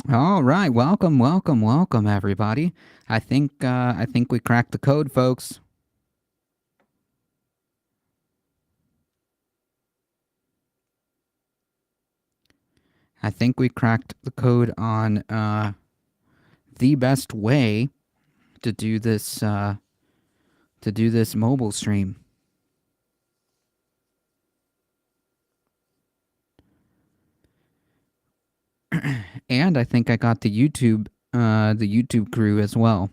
All right, welcome, everybody. I think we cracked the code, folks. I think we cracked the code on the best way to do this mobile stream. And I think I got the YouTube crew as well.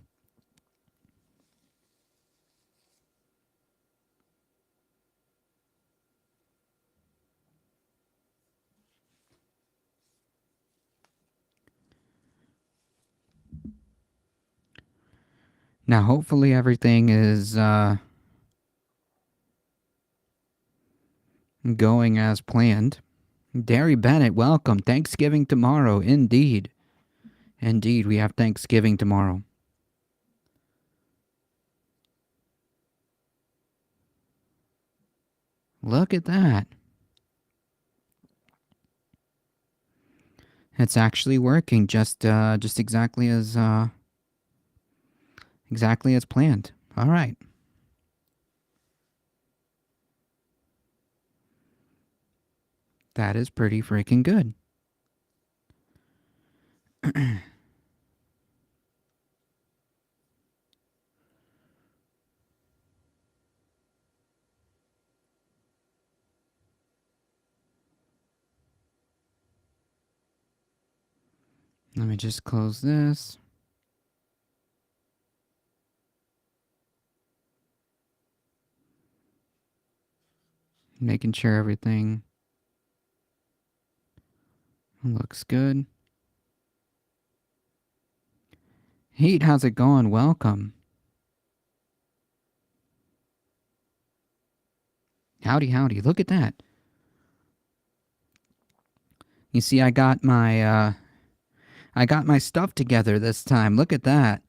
Now, hopefully, everything is going as planned. Derry Bennett, welcome. Thanksgiving tomorrow, indeed. Indeed, we have Thanksgiving tomorrow. Look at that. It's actually working just exactly as planned. All right. That is pretty freaking good. Let me just close this. Making sure everything looks good. Heat, how's it going? Welcome. Howdy, howdy. Look at that. You see, I got my stuff together this time. Look at that.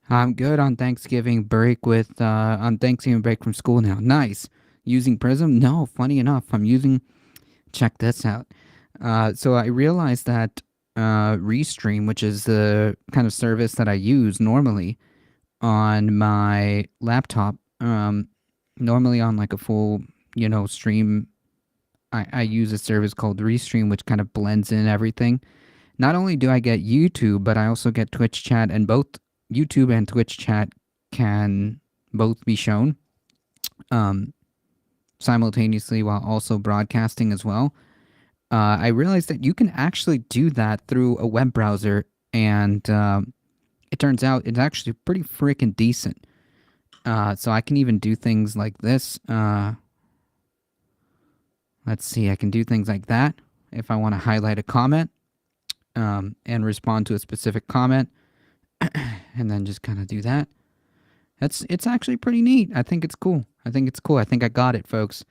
I'm good on Thanksgiving break on Thanksgiving break from school now. Nice. Using Prism? No, funny enough, I'm using. Check this out. So I realized that Restream, which is the kind of service that I use normally on my laptop, normally on like a full, stream, I use a service called Restream, which kind of blends in everything. Not only do I get YouTube, but I also get Twitch chat, and both YouTube and Twitch chat can both be shown simultaneously while also broadcasting as well. I realized that you can actually do that through a web browser, and it turns out it's actually pretty freaking decent. So I can even do things like this. Let's see, I can do things like that if I want to highlight a comment and respond to a specific comment, and then just kind of do that. It's actually pretty neat. I think it's cool. I think I got it, folks.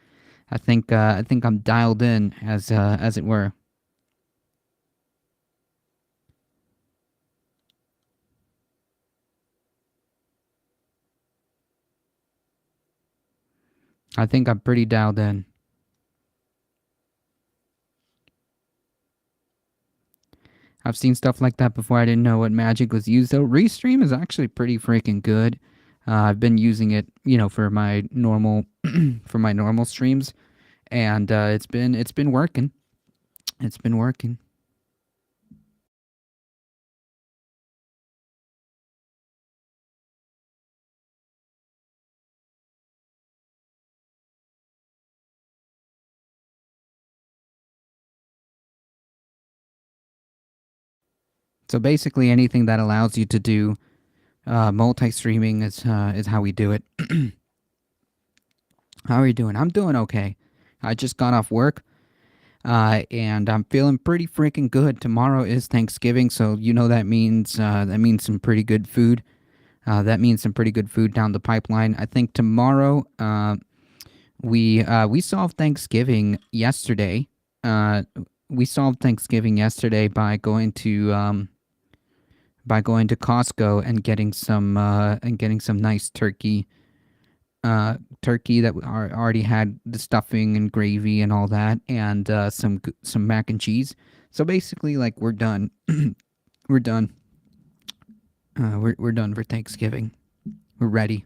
I think I'm dialed in as it were. I think I'm pretty dialed in. I've seen stuff like that before. I didn't know what magic was used though. Restream is actually pretty freaking good. I've been using it, for my normal streams, and it's been working. It's been working. So basically, anything that allows you to do multi-streaming is how we do it. How are you doing? I'm doing okay. I just got off work, and I'm feeling pretty freaking good. Tomorrow is Thanksgiving, so that means some pretty good food. That means some pretty good food down the pipeline. I think tomorrow we solved Thanksgiving yesterday. Uh, we solved Thanksgiving yesterday by going to Costco and getting some nice turkey that already had the stuffing and gravy and all that, and some mac and cheese. So basically, like we're done. We're done. We're done for Thanksgiving. We're ready.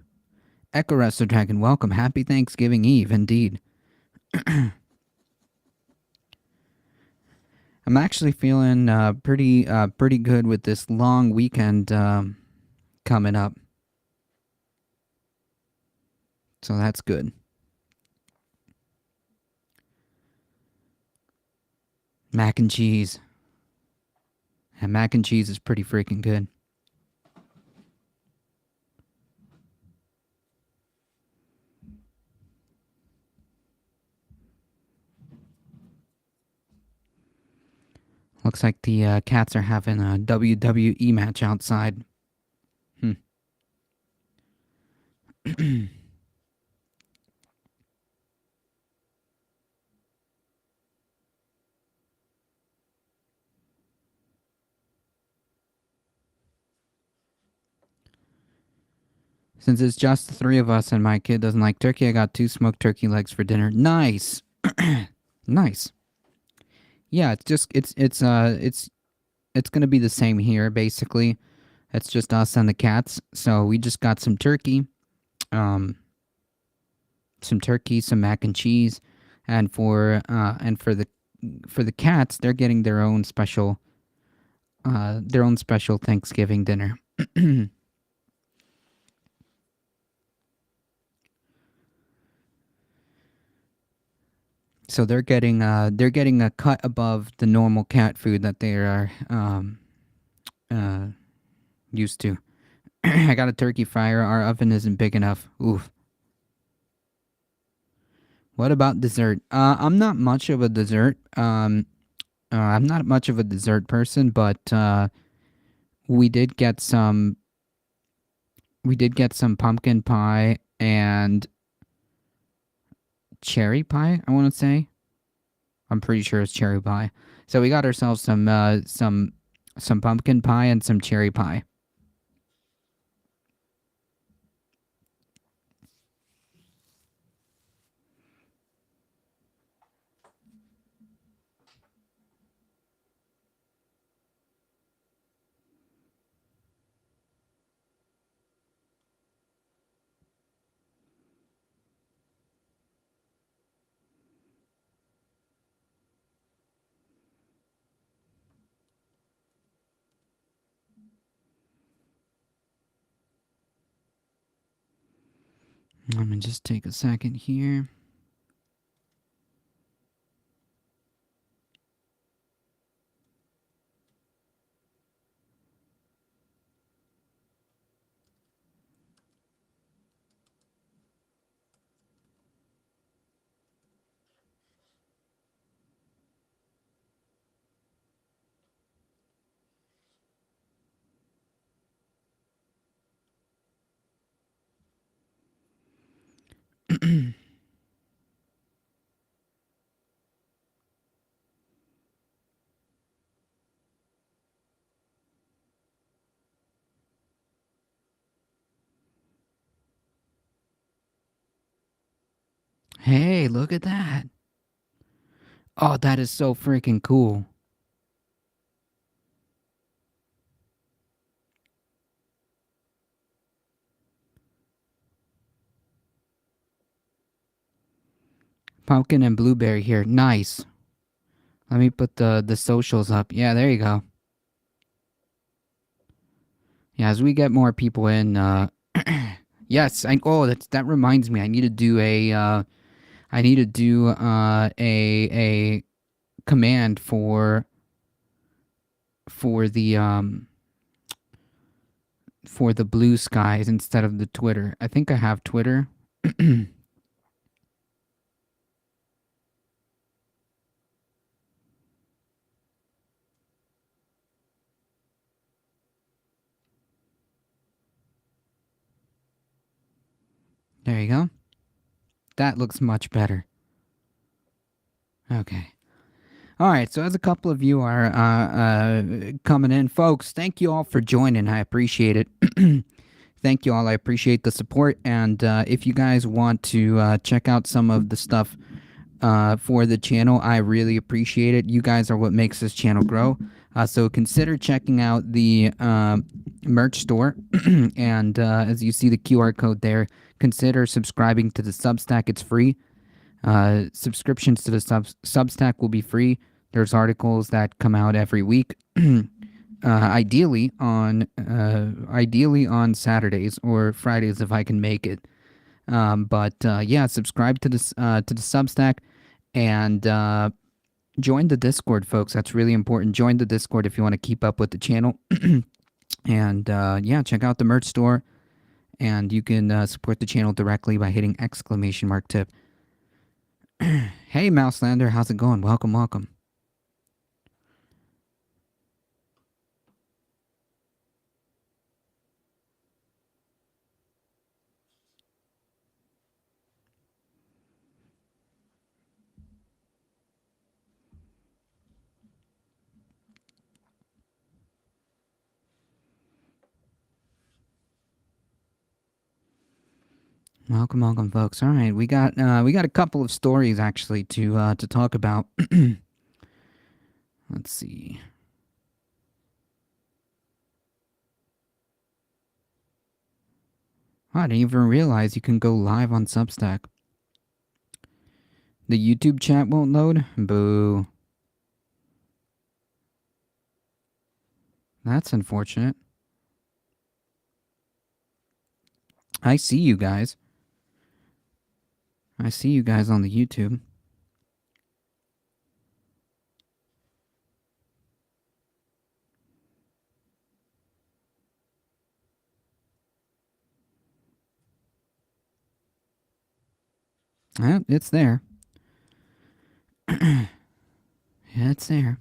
Echo Wrestler Dragon, welcome. Happy Thanksgiving Eve, indeed. I'm actually feeling pretty good with this long weekend coming up, so that's good. Mac and cheese. And mac and cheese is pretty freaking good. Looks like the cats are having a WWE match outside. Hmm. Since it's just the three of us and my kid doesn't like turkey, I got 2 smoked turkey legs for dinner. Nice. Nice. Yeah, it's gonna be the same here basically. It's just us and the cats. So we just got um, some turkey, some mac and cheese, and for the cats, they're getting their own special Thanksgiving dinner. So they're getting a cut above the normal cat food that they are uh, used to. I got a turkey fryer. Our oven isn't big enough. Oof. What about dessert? I'm not much of a dessert. I'm not much of a dessert person, but we did get some. We did get some pumpkin pie and cherry pie. I want to say. I'm pretty sure it's cherry pie. So we got ourselves some pumpkin pie and some cherry pie. Let me just take a second here. Hey, look at that. Oh, that is so freaking cool. Pumpkin and blueberry here. Nice. Let me put the socials up. Yeah, there you go. Yeah, as we get more people in, yes, that reminds me. I need to do a command for the for the blue skies instead of the Twitter. I think I have Twitter. There you go. That looks much better. Okay. All right. So, as a couple of you are coming in, folks, thank you all for joining. I appreciate it. Thank you all. I appreciate the support. And if you guys want to check out some of the stuff for the channel, I really appreciate it. You guys are what makes this channel grow. So consider checking out the merch store. And as you see the QR code there, consider subscribing to the Substack. It's free. Subscriptions to the Substack will be free. There's articles that come out every week. Ideally on Saturdays or Fridays if I can make it. But yeah, subscribe to the Substack and join the Discord, folks. That's really important. Join the Discord if you want to keep up with the channel. And yeah, check out the merch store, and you can support the channel directly by hitting !tip. Hey, Mouselander, how's it going? Welcome, welcome. Welcome, welcome, folks. All right, we got a couple of stories actually to talk about. Let's see. Oh, I didn't even realize you can go live on Substack. The YouTube chat won't load? Boo. That's unfortunate. I see you guys. I see you guys on the YouTube. It's there. It's there.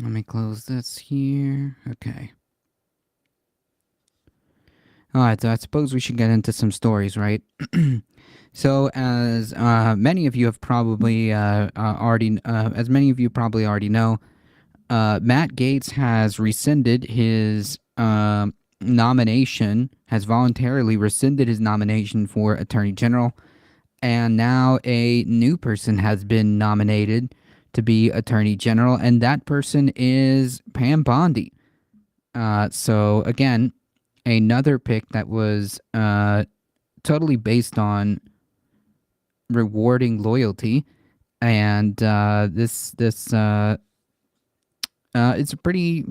Let me close this here. Okay. All right, so I suppose we should get into some stories, right? So, as many of you have probably already know, Matt Gaetz has rescinded his nomination, has voluntarily rescinded his nomination for Attorney General, and now a new person has been nominated to be Attorney General, and that person is Pam Bondi. So again, another pick that was totally based on rewarding loyalty, and this it's a pretty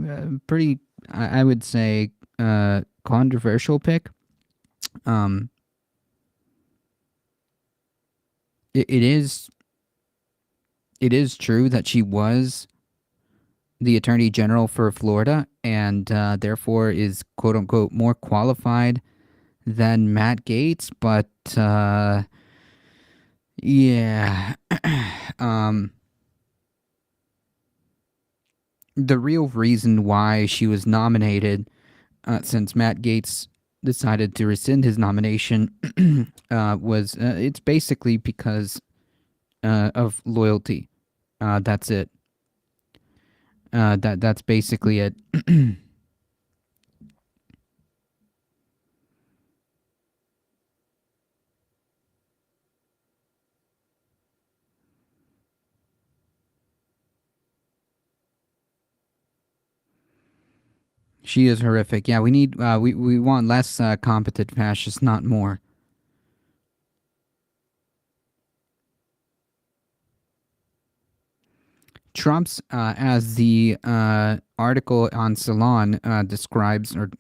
I would say controversial pick. It is true that she was the Attorney General for Florida, and therefore is quote unquote more qualified than Matt Gaetz, but yeah. The real reason why she was nominated, since Matt Gaetz decided to rescind his nomination, was it's basically because of loyalty. That's it. That's basically it. She is horrific. Yeah, we need we want less competent fascists, not more. Trump's, as the article on Salon describes or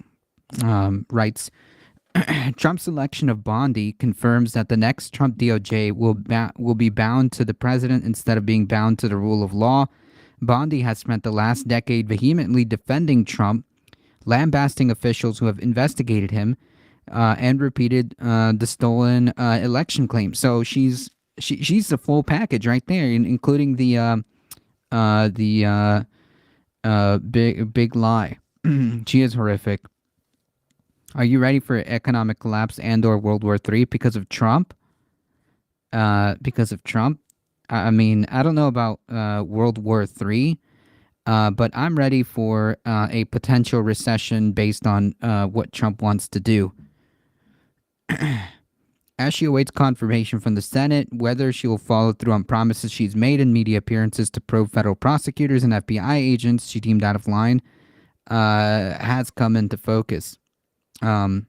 writes, Trump's selection of Bondi confirms that the next Trump DOJ will be bound to the president instead of being bound to the rule of law. Bondi has spent the last decade vehemently defending Trump, lambasting officials who have investigated him, and repeated the stolen election claims. So she's she's the full package right there, including the big lie. She is horrific. Are you ready for economic collapse and or World War III because of Trump? Because of Trump. I mean, I don't know about World War III, but I'm ready for a potential recession based on what Trump wants to do. As she awaits confirmation from the Senate whether she will follow through on promises she's made in media appearances to probe federal prosecutors and FBI agents she deemed out of line, has come into focus. Um,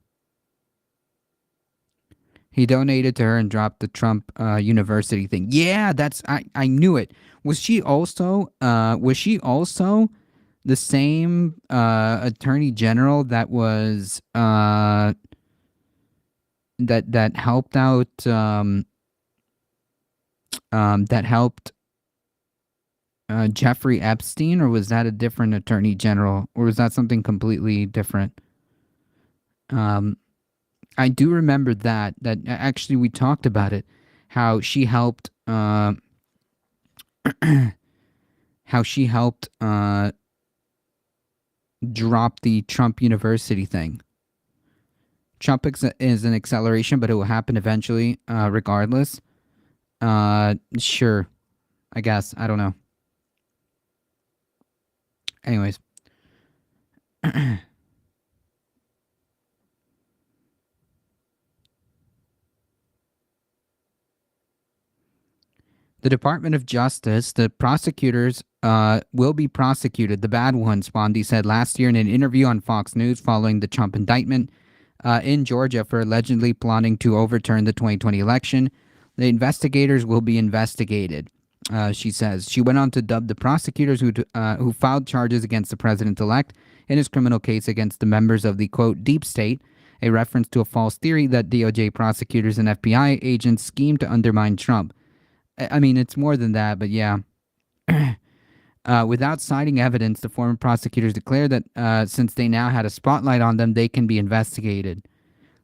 he donated to her and dropped the Trump University thing. Yeah, I knew it. Was she also the same attorney general that was that helped out that helped Jeffrey Epstein, or was that a different attorney general, or was that something completely different? Um, I do remember that actually we talked about it, how she helped how she helped drop the Trump University thing. Trump is an acceleration, but it will happen eventually, regardless. Sure, I guess. I don't know. Anyways, the Department of Justice, the prosecutors will be prosecuted. The bad ones, Bondi said last year in an interview on Fox News following the Trump indictment in Georgia for allegedly plotting to overturn the 2020 election. The investigators will be investigated, she says. She went on to dub the prosecutors who filed charges against the president-elect in his criminal case against the members of the, quote, deep state, a reference to a false theory that DOJ prosecutors and FBI agents schemed to undermine Trump. I mean, it's more than that, but yeah. Without citing evidence, the former prosecutors declared that since they now had a spotlight on them, they can be investigated.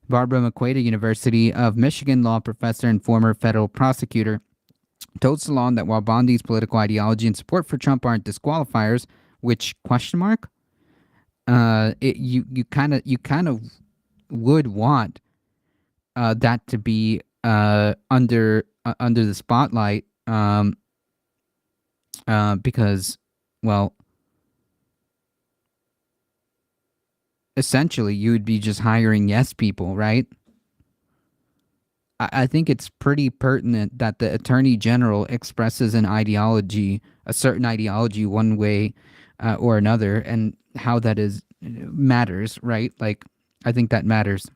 Barbara McQuaid, a University of Michigan law professor and former federal prosecutor, told Salon that while Bondi's political ideology and support for Trump aren't disqualifiers, which question mark? You kind of would want that to be under the spotlight, because, well, essentially you would be just hiring yes people, right? I think it's pretty pertinent that the attorney general expresses an ideology, a certain ideology, one way or another, and how that is matters, right? Like, I think that matters.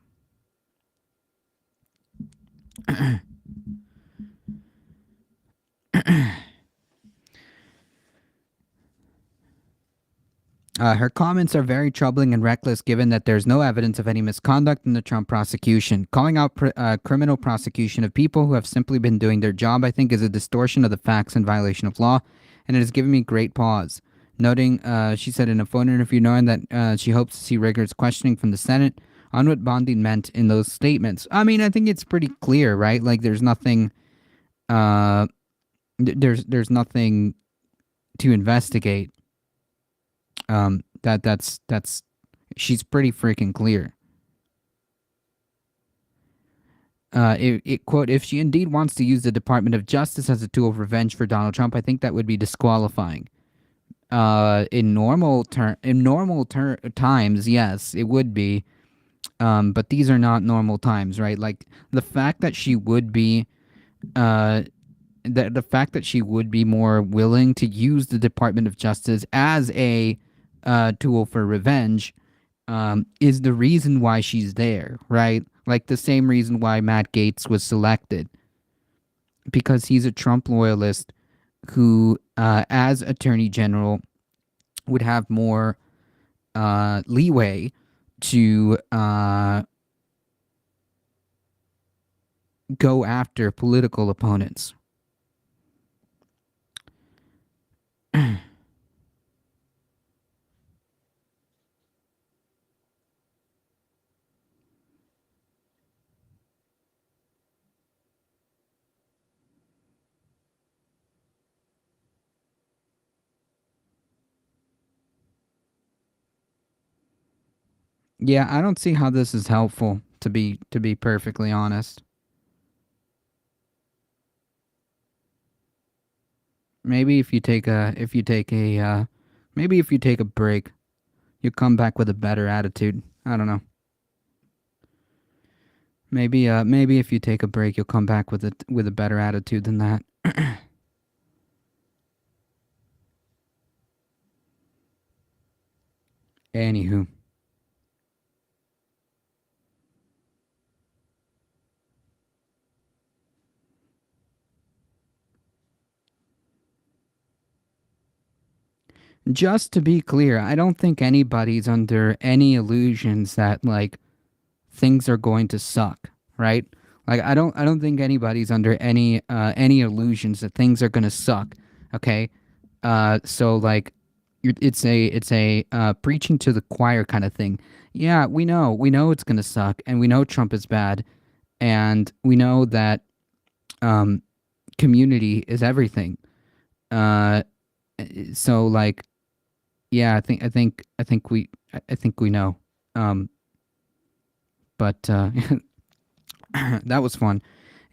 Her comments are very troubling and reckless given that there's no evidence of any misconduct in the Trump prosecution. Calling out criminal prosecution of people who have simply been doing their job, I think, is a distortion of the facts and violation of law, and it has given me great pause. Noting, she said in a phone interview, knowing that she hopes to see rigorous questioning from the Senate on what Bondi meant in those statements. I mean, I think it's pretty clear, right? Like, there's nothing, uh, there's nothing to investigate. That's she's pretty freaking clear. Quote, if she indeed wants to use the Department of Justice as a tool of revenge for Donald Trump, I think that would be disqualifying. In normal times, yes, it would be. But these are not normal times, right? Like, the fact that she would be, uh, the fact that she would be more willing to use the Department of Justice as a tool for revenge, is the reason why she's there, right? Like the same reason why Matt Gaetz was selected, because he's a Trump loyalist who, as Attorney General, would have more leeway to go after political opponents. Yeah, I don't see how this is helpful to be perfectly honest. Maybe if you take a break, you come back with a better attitude. I don't know. Maybe if you take a break, you'll come back with a better attitude than that. Anywho, just to be clear, I don't think anybody's under any illusions that like things are going to suck, right? Like I don't think anybody's under any illusions that things are going to suck, okay? So like it's a preaching to the choir kind of thing. Yeah, we know it's going to suck and we know Trump is bad and we know that um community is everything. Uh so like yeah, I think we know. Um but that was fun.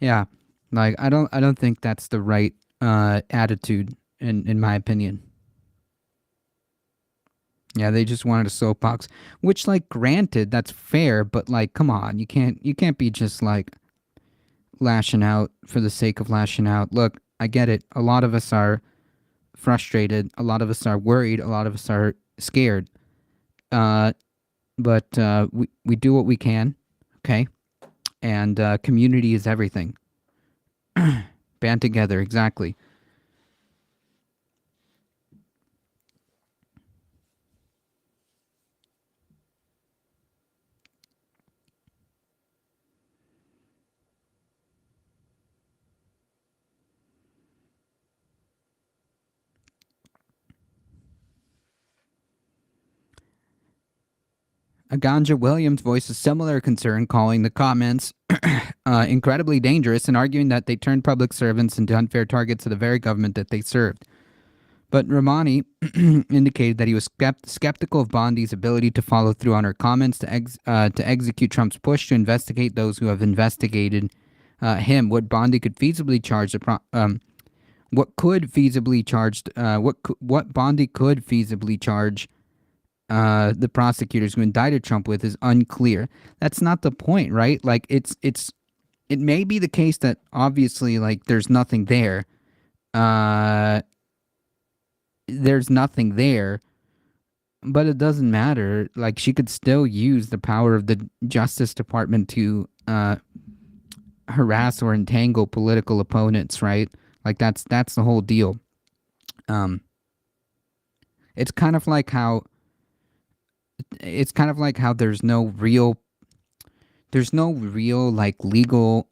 Yeah. Like I don't think that's the right attitude in my opinion. Yeah, they just wanted a soapbox, which like granted that's fair, but like come on, you can't be just like lashing out for the sake of lashing out. Look, I get it. A lot of us are frustrated, a lot of us are worried, a lot of us are scared. Uh but we do what we can, okay? And community is everything. Band together, exactly. Aganja Williams voiced a similar concern, calling the comments incredibly dangerous and arguing that they turned public servants into unfair targets of the very government that they served. But Romani indicated that he was skeptical of Bondi's ability to follow through on her comments to execute Trump's push to investigate those who have investigated him. What Bondi could feasibly charge the prosecutors who indicted Trump with is unclear. That's not the point, right? Like it may be the case that obviously like Uh, there's nothing there, but it doesn't matter. Like she could still use the power of the Justice Department to harass or entangle political opponents, right? Like that's the whole deal. Um, it's kind of like how there's no real like legal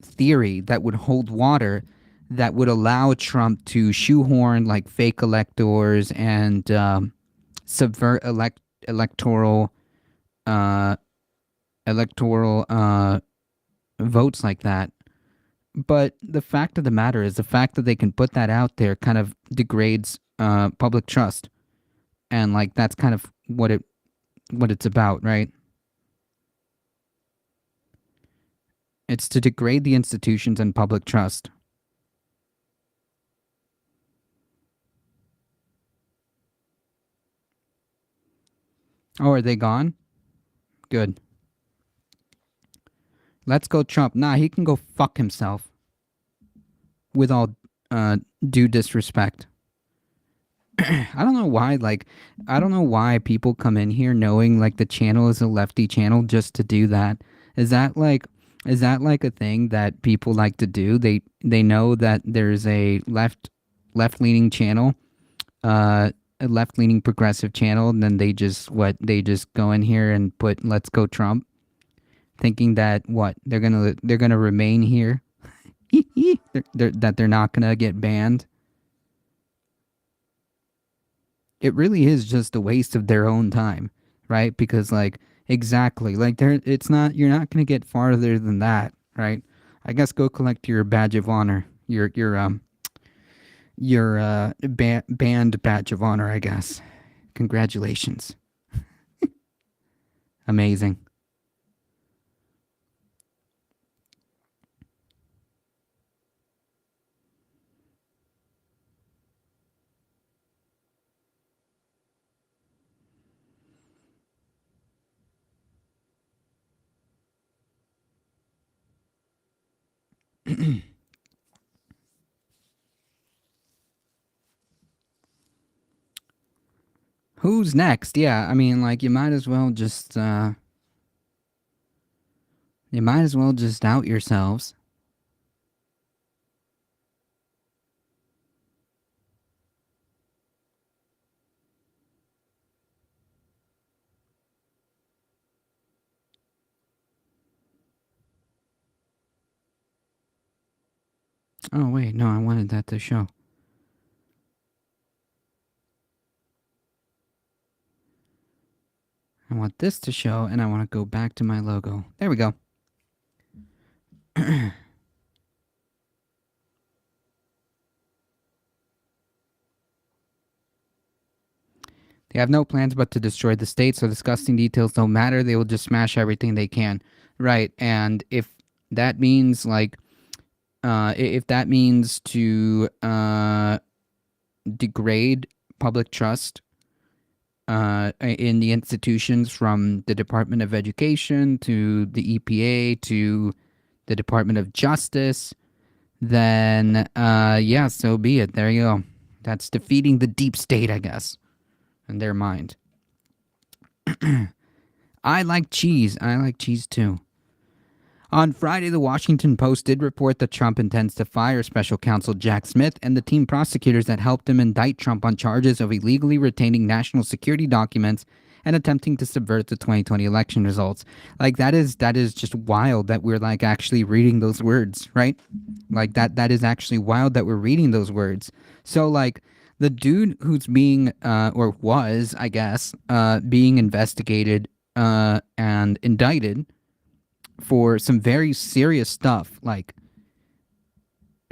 theory that would hold water that would allow Trump to shoehorn like fake electors and subvert electoral uh, electoral votes like that. But the fact of the matter is, the fact that they can put that out there kind of degrades public trust, and like that's kind of what it's about, right? It's to degrade the institutions and public trust. Oh, are they gone? Good. Let's go Trump. Nah, he can go fuck himself. With all uh, due disrespect. I don't know why. Like, I don't know why people come in here knowing like the channel is a lefty channel just to do that. Is that like, is that like a thing that people like to do? They know that there's a left leaning channel, a left leaning progressive channel, and then they just go in here and put "Let's go Trump," thinking that what they're gonna remain here, that they're not gonna get banned. It really is just a waste of their own time, right? Because like exactly, like it's not you're not going to get farther than that, right? I guess go collect your badge of honor, your band badge of honor, I guess. Congratulations. Amazing. Who's next? Yeah, I mean, like you might as well just out yourselves. Oh wait, no, I wanted that to show. I want this to show, and I want to go back to my logo. There we go. They have no plans but to destroy the state, so disgusting details don't matter. They will just smash everything they can. Right, and if that means if that means to degrade public trust in the institutions, from the Department of Education to the EPA to the Department of Justice, then yeah, so be it. There you go. That's defeating the deep state, I guess, in their mind. I like cheese. I like cheese too. On Friday, the Washington Post did report that Trump intends to fire special counsel Jack Smith and the team prosecutors that helped him indict Trump on charges of illegally retaining national security documents and attempting to subvert the 2020 election results. Like that is just wild that we're like actually reading those words, right? Like that is actually wild that we're reading those words. So like the dude who's being or was, I guess, being investigated and indicted for some very serious stuff, like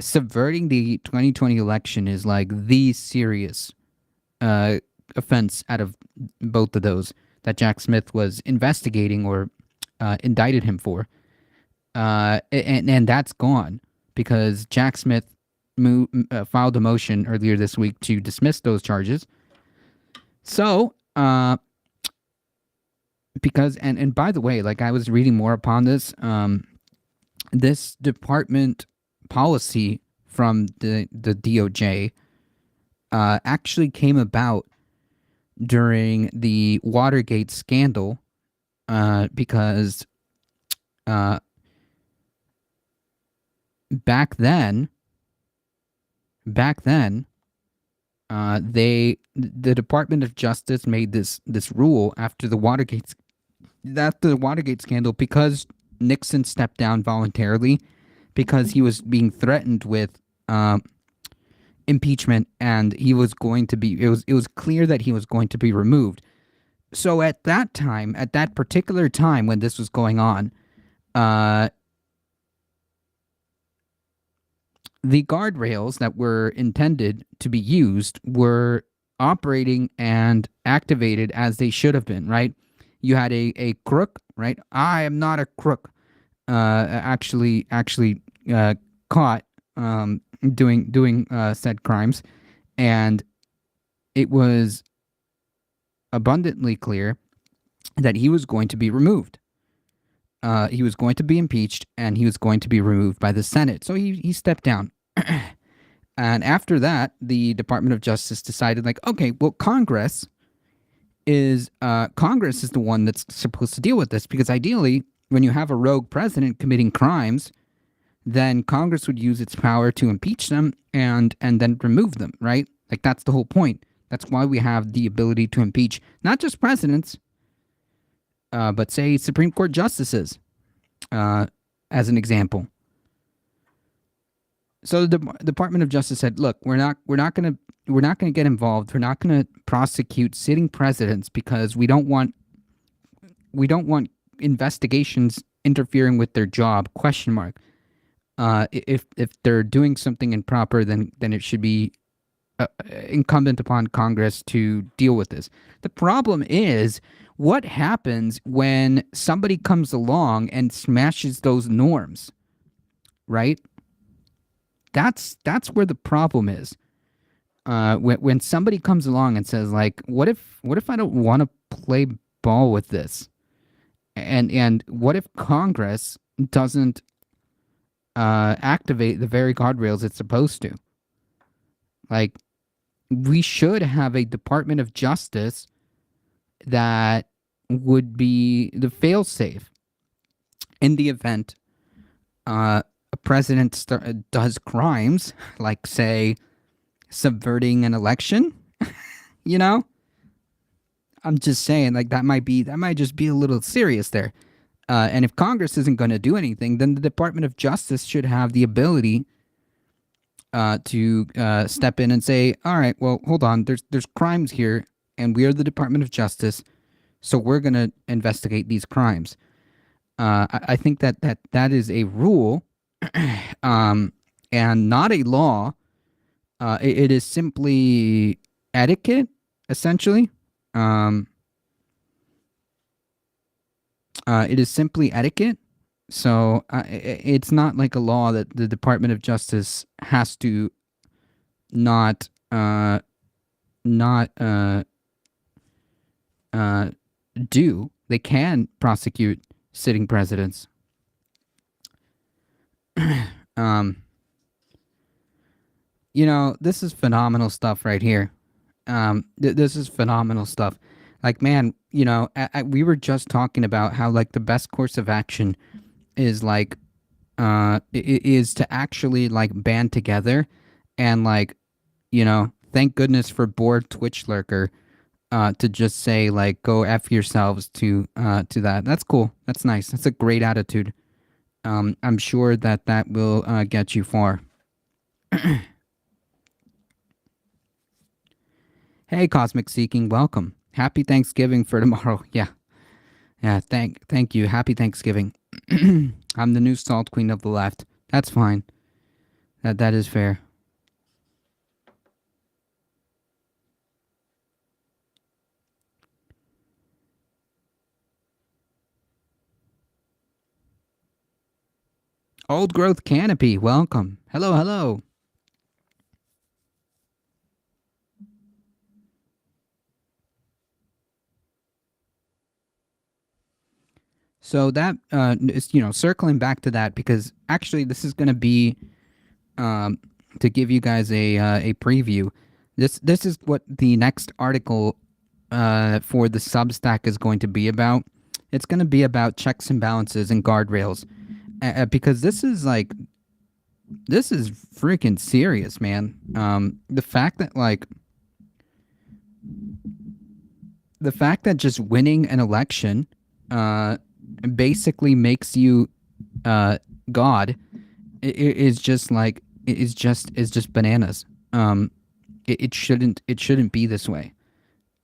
subverting the 2020 election is like the serious offense out of both of those that Jack Smith was investigating or indicted him for. And that's gone because Jack Smith filed a motion earlier this week to dismiss those charges. So, because and by the way, like I was reading more upon this, this department policy from the DOJ actually came about during the Watergate scandal, because back then, the Department of Justice made this rule after the Watergate scandal, because Nixon stepped down voluntarily because he was being threatened with impeachment, and he was going to be. It was clear that he was going to be removed. So at that time, at that particular time when this was going on, the guardrails that were intended to be used were operating and activated as they should have been, right? You had a crook, right? I am not a crook. Actually, caught doing said crimes, and it was abundantly clear that he was going to be removed. He was going to be impeached, and he was going to be removed by the Senate. So he stepped down. And after that, the Department of Justice decided, like, okay, well, Congress is the one that's supposed to deal with this, because ideally, when you have a rogue president committing crimes, then Congress would use its power to impeach them and then remove them, right? Like that's the whole point. That's why we have the ability to impeach not just presidents, but say Supreme Court justices, as an example. So the Department of Justice said, "Look, we're not going to get involved. We're not going to prosecute sitting presidents because we don't want investigations interfering with their job?" Question mark. If they're doing something improper, then it should be incumbent upon Congress to deal with this. The problem is what happens when somebody comes along and smashes those norms, right? That's where the problem is. When somebody comes along and says like, what if I don't want to play ball with this, and what if Congress doesn't activate the very guardrails it's supposed to? Like, we should have a Department of Justice that would be the failsafe in the event a president does crimes, like, say, subverting an election. You know, I'm just saying, like, that might just be a little serious there. And if Congress isn't going to do anything, then the Department of Justice should have the ability to step in and say, "All right, well, hold on. There's crimes here, and we are the Department of Justice, so we're going to investigate these crimes." I think that is a rule, and not a law. It is simply etiquette, essentially. Um, it is simply etiquette. So it's not like a law that the Department of Justice has to not not do. They can prosecute sitting presidents. um, this is phenomenal stuff right here. This is phenomenal stuff. Like, man, we were just talking about how, like, the best course of action is like is to actually, like, band together and, like, thank goodness for bored Twitch lurker to just say, like, go F yourselves to that. That's cool. That's nice. That's a great attitude. I'm sure that will get you far. Hey, Cosmic Seeking, welcome. Happy Thanksgiving for tomorrow. Yeah. Yeah, thank you. Happy Thanksgiving. I'm the new salt queen of the left. That's fine. That is fair. Old Growth Canopy, welcome. Hello, hello. So that is, circling back to that, because actually this is going to be to give you guys a preview. This is what the next article for the Substack is going to be about. It's going to be about checks and balances and guardrails, because this is freaking serious, man. The fact that just winning an election basically makes you God is just bananas. It shouldn't be this way.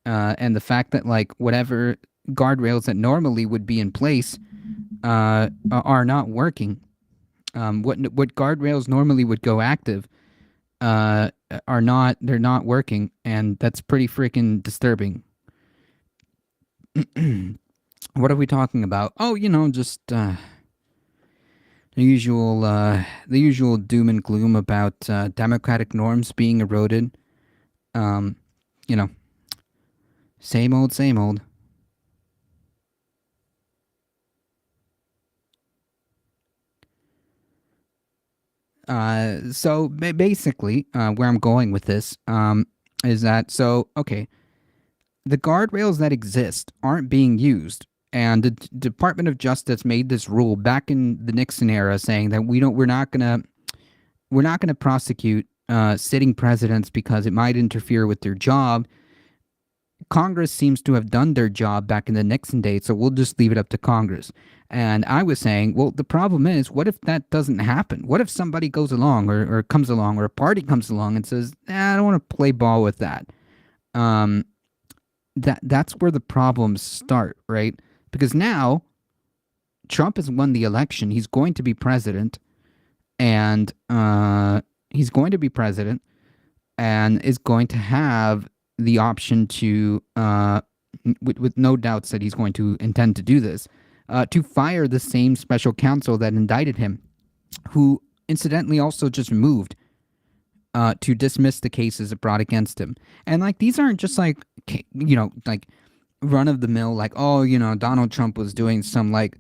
And the fact that, like, whatever guardrails that normally would be in place are not working. What guardrails normally would go active they're not working, and that's pretty freaking disturbing. What are we talking about? Oh, just the usual doom and gloom about democratic norms being eroded. You know, same old, same old. So basically, where I'm going with this is that, okay, the guardrails that exist aren't being used, and the Department of Justice made this rule back in the Nixon era, saying that we're not gonna prosecute sitting presidents because it might interfere with their job. Congress seems to have done their job back in the Nixon days, so we'll just leave it up to Congress. And I was saying, well, the problem is, what if that doesn't happen? What if somebody goes along or comes along, or a party comes along and says, I don't want to play ball with that. That's where the problems start, right? Because now Trump has won the election. He's going to be president, and and is going to have the option to, with no doubts that he's going to intend to do this, to fire the same special counsel that indicted him, who incidentally also just moved to dismiss the cases brought against him. And like these aren't just like, like run of the mill, like, oh, Donald Trump was doing some like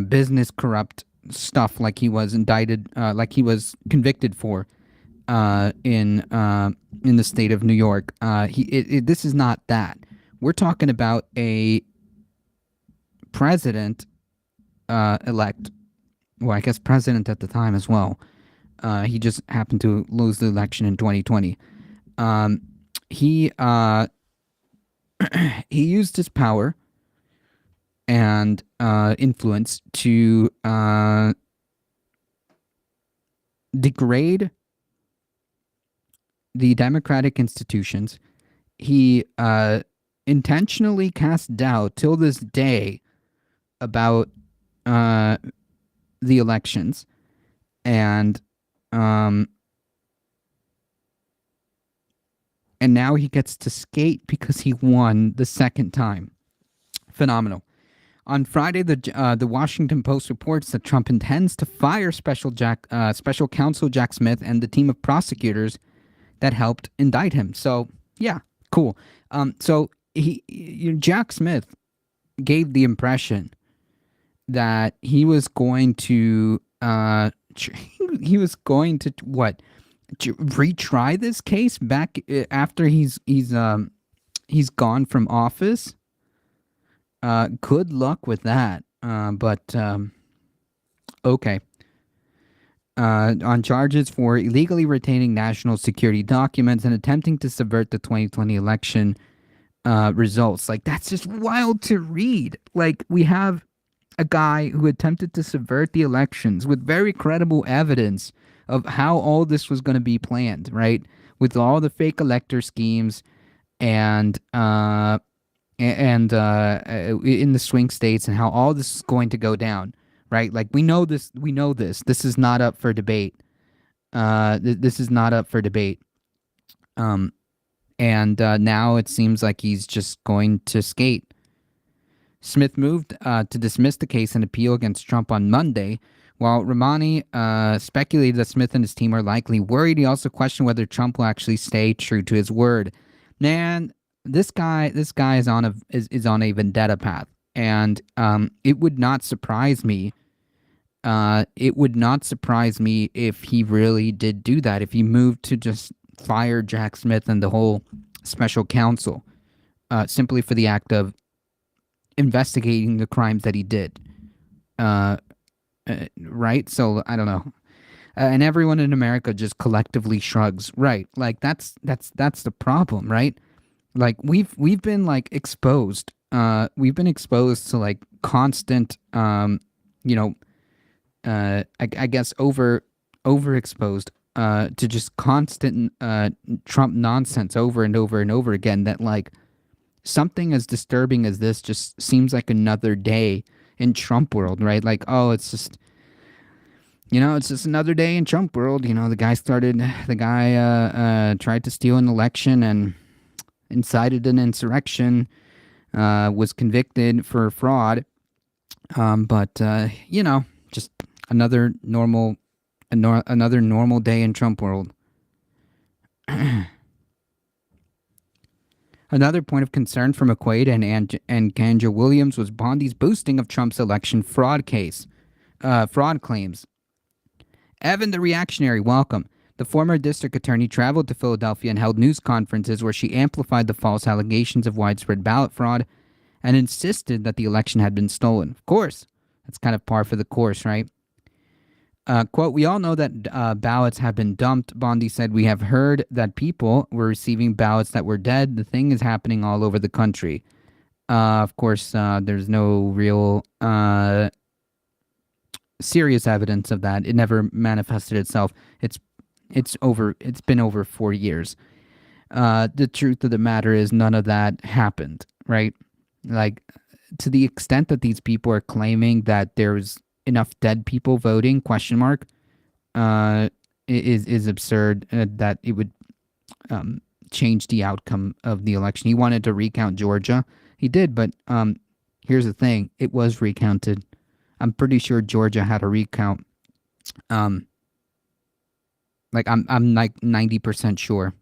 business corrupt stuff, like he was indicted, like he was convicted for in the state of New York. This is not that. We're talking about a president elect. Well, I guess president at the time as well. He just happened to lose the election in 2020. He he used his power and influence to degrade the democratic institutions. He intentionally cast doubt till this day about the elections, and now he gets to skate because he won the second time. Phenomenal. On Friday, the Washington Post reports that Trump intends to fire special counsel Jack Smith and the team of prosecutors that helped indict him. So yeah, cool. So Jack Smith gave the impression that he was going to what, to retry this case back after he's gone from office. Good luck with that. But okay. On charges for illegally retaining national security documents and attempting to subvert the 2020 election results. Like, that's just wild to read. Like, we have a guy who attempted to subvert the elections with very credible evidence of how all this was going to be planned, right? With all the fake elector schemes and in the swing states, and how all this is going to go down, right? Like, we know this. This is not up for debate. This is not up for debate. And now it seems like he's just going to skate. Smith moved to dismiss the case and appeal against Trump on Monday, while Romani speculated that Smith and his team are likely worried. He also questioned whether Trump will actually stay true to his word. Man, this guy is on a vendetta path, and it would not surprise me. It would not surprise me if he really did do that. If he moved to just fire Jack Smith and the whole special counsel, simply for the act of investigating the crimes that he did. Right? So I don't know. And everyone in America just collectively shrugs. Right? Like that's the problem, right? Like we've been like exposed. We've been exposed to like constant, I guess overexposed to just constant Trump nonsense over and over and over again. That like something as disturbing as this just seems like another day in Trump world, right? Like, oh, it's just another day in Trump world. The guy tried to steal an election and incited an insurrection, was convicted for fraud. But just another normal day in Trump world. Another point of concern for McQuaid and Ganja Williams was Bondi's boosting of Trump's election fraud claims. Evan the Reactionary, welcome. The former district attorney traveled to Philadelphia and held news conferences where she amplified the false allegations of widespread ballot fraud and insisted that the election had been stolen. Of course, that's kind of par for the course, right? Quote, we all know that ballots have been dumped, Bondi said. We have heard that people were receiving ballots that were dead. The thing is happening all over the country. Of course, there's no real serious evidence of that. It never manifested itself. It's been over 4 years. The truth of the matter is none of that happened, right? Like, to the extent that these people are claiming that there's enough dead people voting, is absurd. That it would change the outcome of the election. He wanted to recount Georgia. He did, but here's the thing: it was recounted. I'm pretty sure Georgia had a recount. Um, I'm like 90% sure.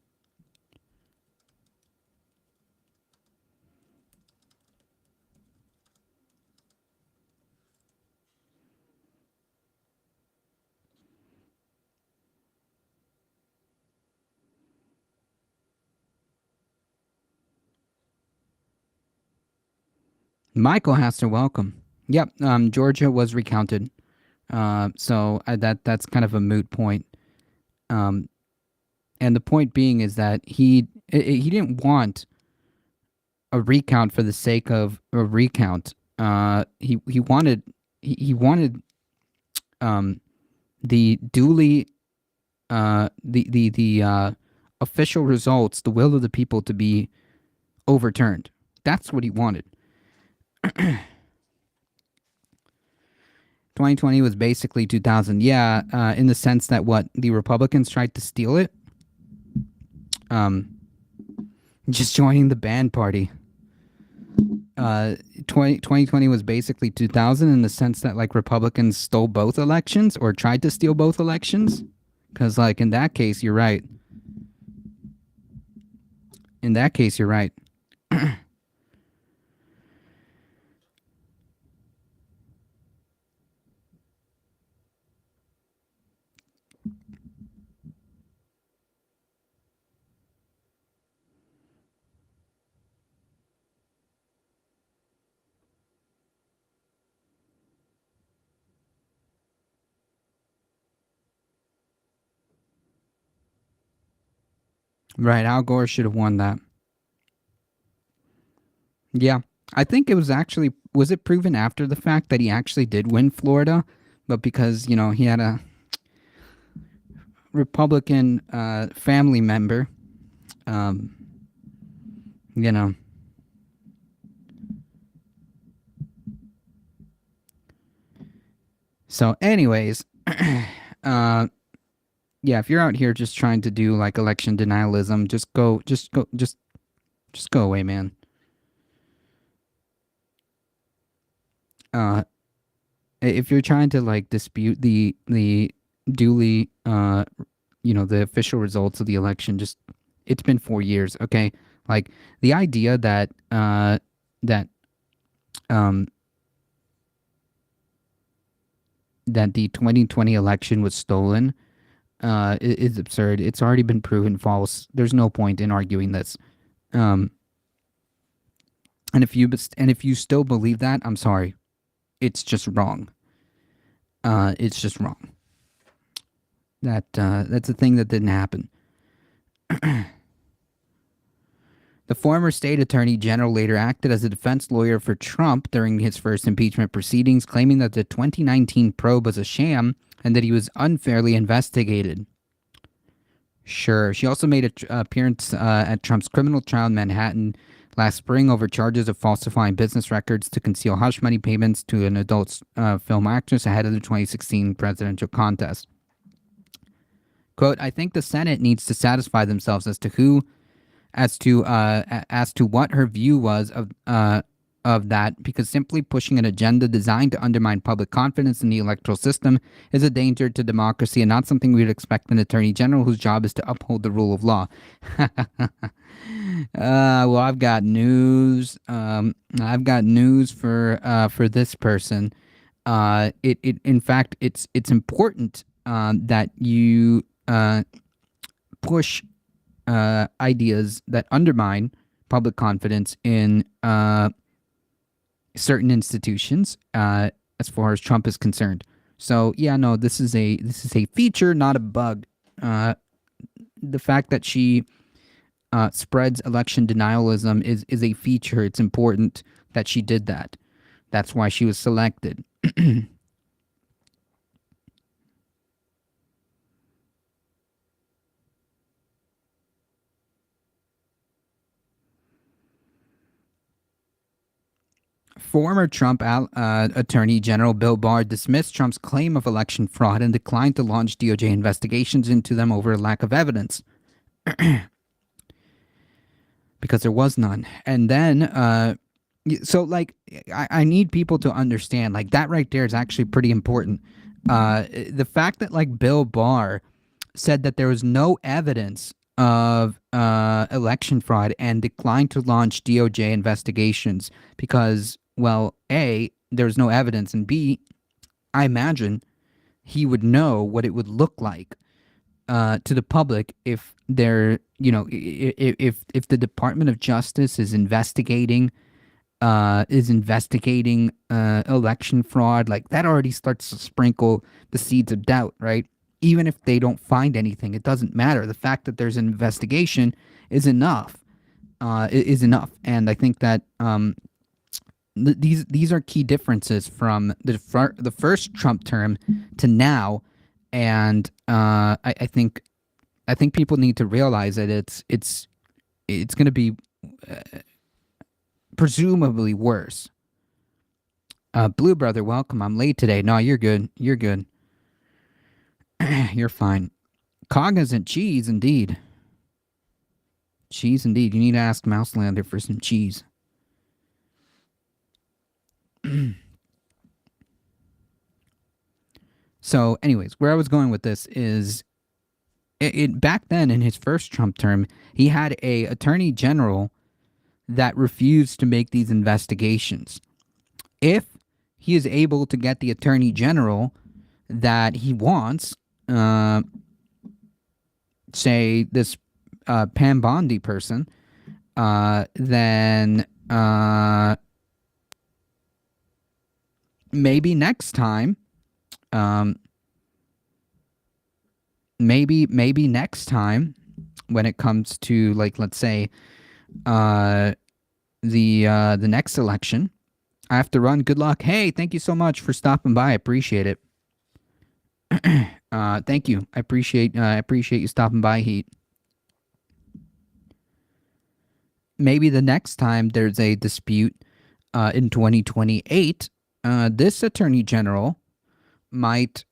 Michael has to welcome. Yep, Georgia was recounted. So that's kind of a moot point. Um, and the point being is that he didn't want a recount for the sake of a recount. He wanted he wanted um the duly the official results, the will of the people, to be overturned. That's what he wanted. 2020 was basically 2000. Yeah, in the sense that what the Republicans tried to steal it. Just joining the band party. 2020 was basically 2000 in the sense that like Republicans stole both elections or tried to steal both elections. Because like in that case, you're right. In that case, you're right. Right, Al Gore should have won that. Yeah. I think it was actually, was it proven after the fact that he actually did win Florida? But because, he had a Republican family member, um, you know. So, anyways, uh, yeah, if you're out here just trying to do like election denialism, just go away, man. Uh, if you're trying to like dispute the duly the official results of the election, just it's been 4 years, okay? Like the idea that that um that the 2020 election was stolen is absurd. It's already been proven false. There's no point in arguing this. Um, and if you still believe that, I'm sorry. It's just wrong. It's just wrong. That's a thing that didn't happen. The former state attorney general later acted as a defense lawyer for Trump during his first impeachment proceedings, claiming that the 2019 probe was a sham and that he was unfairly investigated. Sure. She also made an appearance at Trump's criminal trial in Manhattan last spring over charges of falsifying business records to conceal hush money payments to an adult film actress ahead of the 2016 presidential contest. Quote, I think the Senate needs to satisfy themselves as to what her view was of that, because simply pushing an agenda designed to undermine public confidence in the electoral system is a danger to democracy and not something we would expect an attorney general whose job is to uphold the rule of law. Well, I've got news. I've got news for this person. In fact, it's important that you push ideas that undermine public confidence in certain institutions, as far as Trump is concerned. So yeah, no, this is a feature, not a bug. The fact that she spreads election denialism is a feature. It's important that she did that. That's why she was selected. Former Trump Attorney General Bill Barr dismissed Trump's claim of election fraud and declined to launch DOJ investigations into them over a lack of evidence. because there was none. And then, so like, I need people to understand, like, that right there is actually pretty important. The fact that, like, Bill Barr said that there was no evidence of election fraud and declined to launch DOJ investigations because, well, A, there's no evidence, and B, I imagine he would know what it would look like to the public if they're, if the Department of Justice is investigating election fraud. Like, that already starts to sprinkle the seeds of doubt, right? Even if they don't find anything, it doesn't matter. The fact that there's an investigation is enough. Is enough, and I think that these are key differences from the first Trump term to now, and I think people need to realize that it's going to be presumably worse. Blue Brother, welcome. I'm late today. No, you're good. You're good. You're fine. Cognizant cheese, indeed. Cheese, indeed. You need to ask Mouselander for some cheese. So, anyways, where I was going with this is, back then in his first Trump term, he had a attorney general that refused to make these investigations. If he is able to get the attorney general that he wants, say this Pam Bondi person, then maybe next time, maybe next time, when it comes to, like, let's say, the next election, I have to run. Good luck. Hey, thank you so much for stopping by. I appreciate it. Thank you. I appreciate you stopping by, Heat. Maybe the next time there's a dispute in 2028, this attorney general might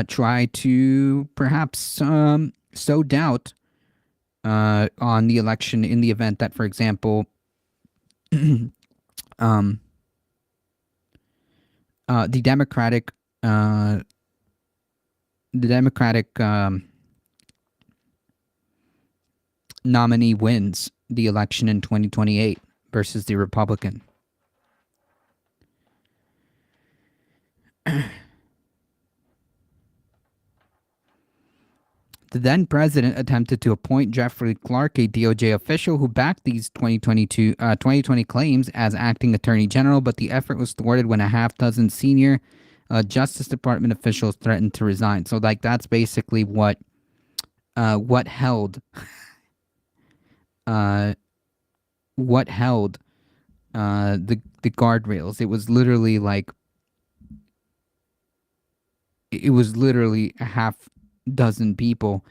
try to perhaps sow doubt on the election in the event that, for example, the Democratic nominee wins the election in 2028 versus the Republican. The then president attempted to appoint Jeffrey Clark, a DOJ official who backed these 2020 claims, as acting attorney general, but the effort was thwarted when a half dozen senior Justice Department officials threatened to resign. So, like, that's basically what held the guardrails. It was literally a half dozen people,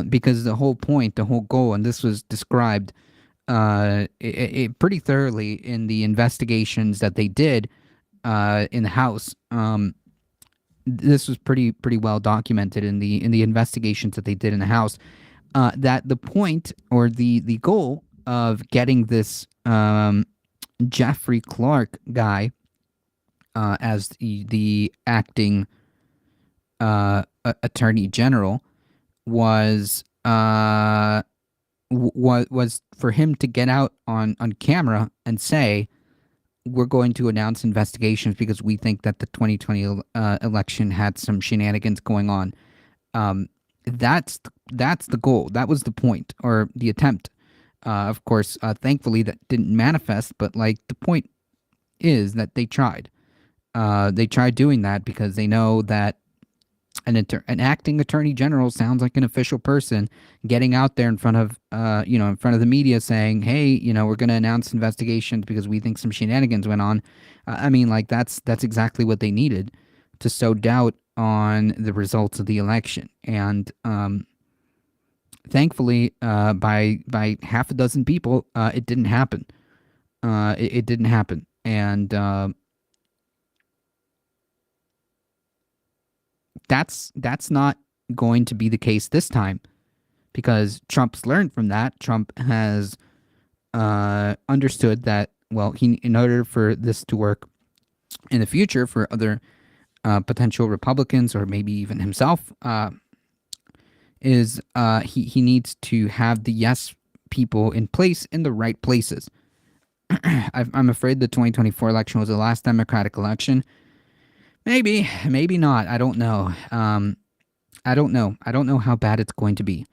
because the whole point, the whole goal, and this was described pretty thoroughly in the investigations that they did in the House. This was pretty well documented in the investigations that they did in the House. That the point, or the goal of getting this Jeffrey Clark guy as the acting attorney general was for him to get out on camera and say, we're going to announce investigations because we think that the 2020 election had some shenanigans going on. That's the goal. That was the point, or the attempt. Of course, thankfully that didn't manifest, but, like, the point is that they tried. They tried doing that because they know that an acting attorney general sounds like an official person getting out there in front of the media saying, hey, we're going to announce investigations because we think some shenanigans went on. I mean, like, that's exactly what they needed to sow doubt on the results of the election. And thankfully, by half a dozen people, it didn't happen. It didn't happen. And that's not going to be the case this time, because Trump's learned from that. Trump has understood that, well, he in order for this to work in the future for other potential Republicans or maybe even himself, is he needs to have the yes people in place in the right places. I'm afraid the 2024 election was the last Democratic election. Maybe, maybe not. I don't know. I don't know. I don't know how bad it's going to be.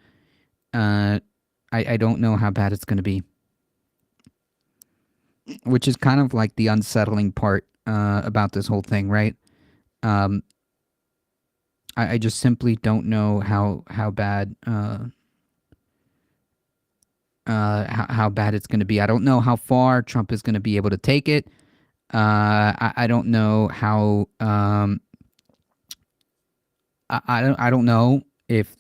Uh, I don't know how bad it's going to be, which is kind of like the unsettling part about this whole thing, right? Um, I just simply don't know how bad how bad it's going to be. I don't know how far Trump is going to be able to take it. I don't know how. I don't know if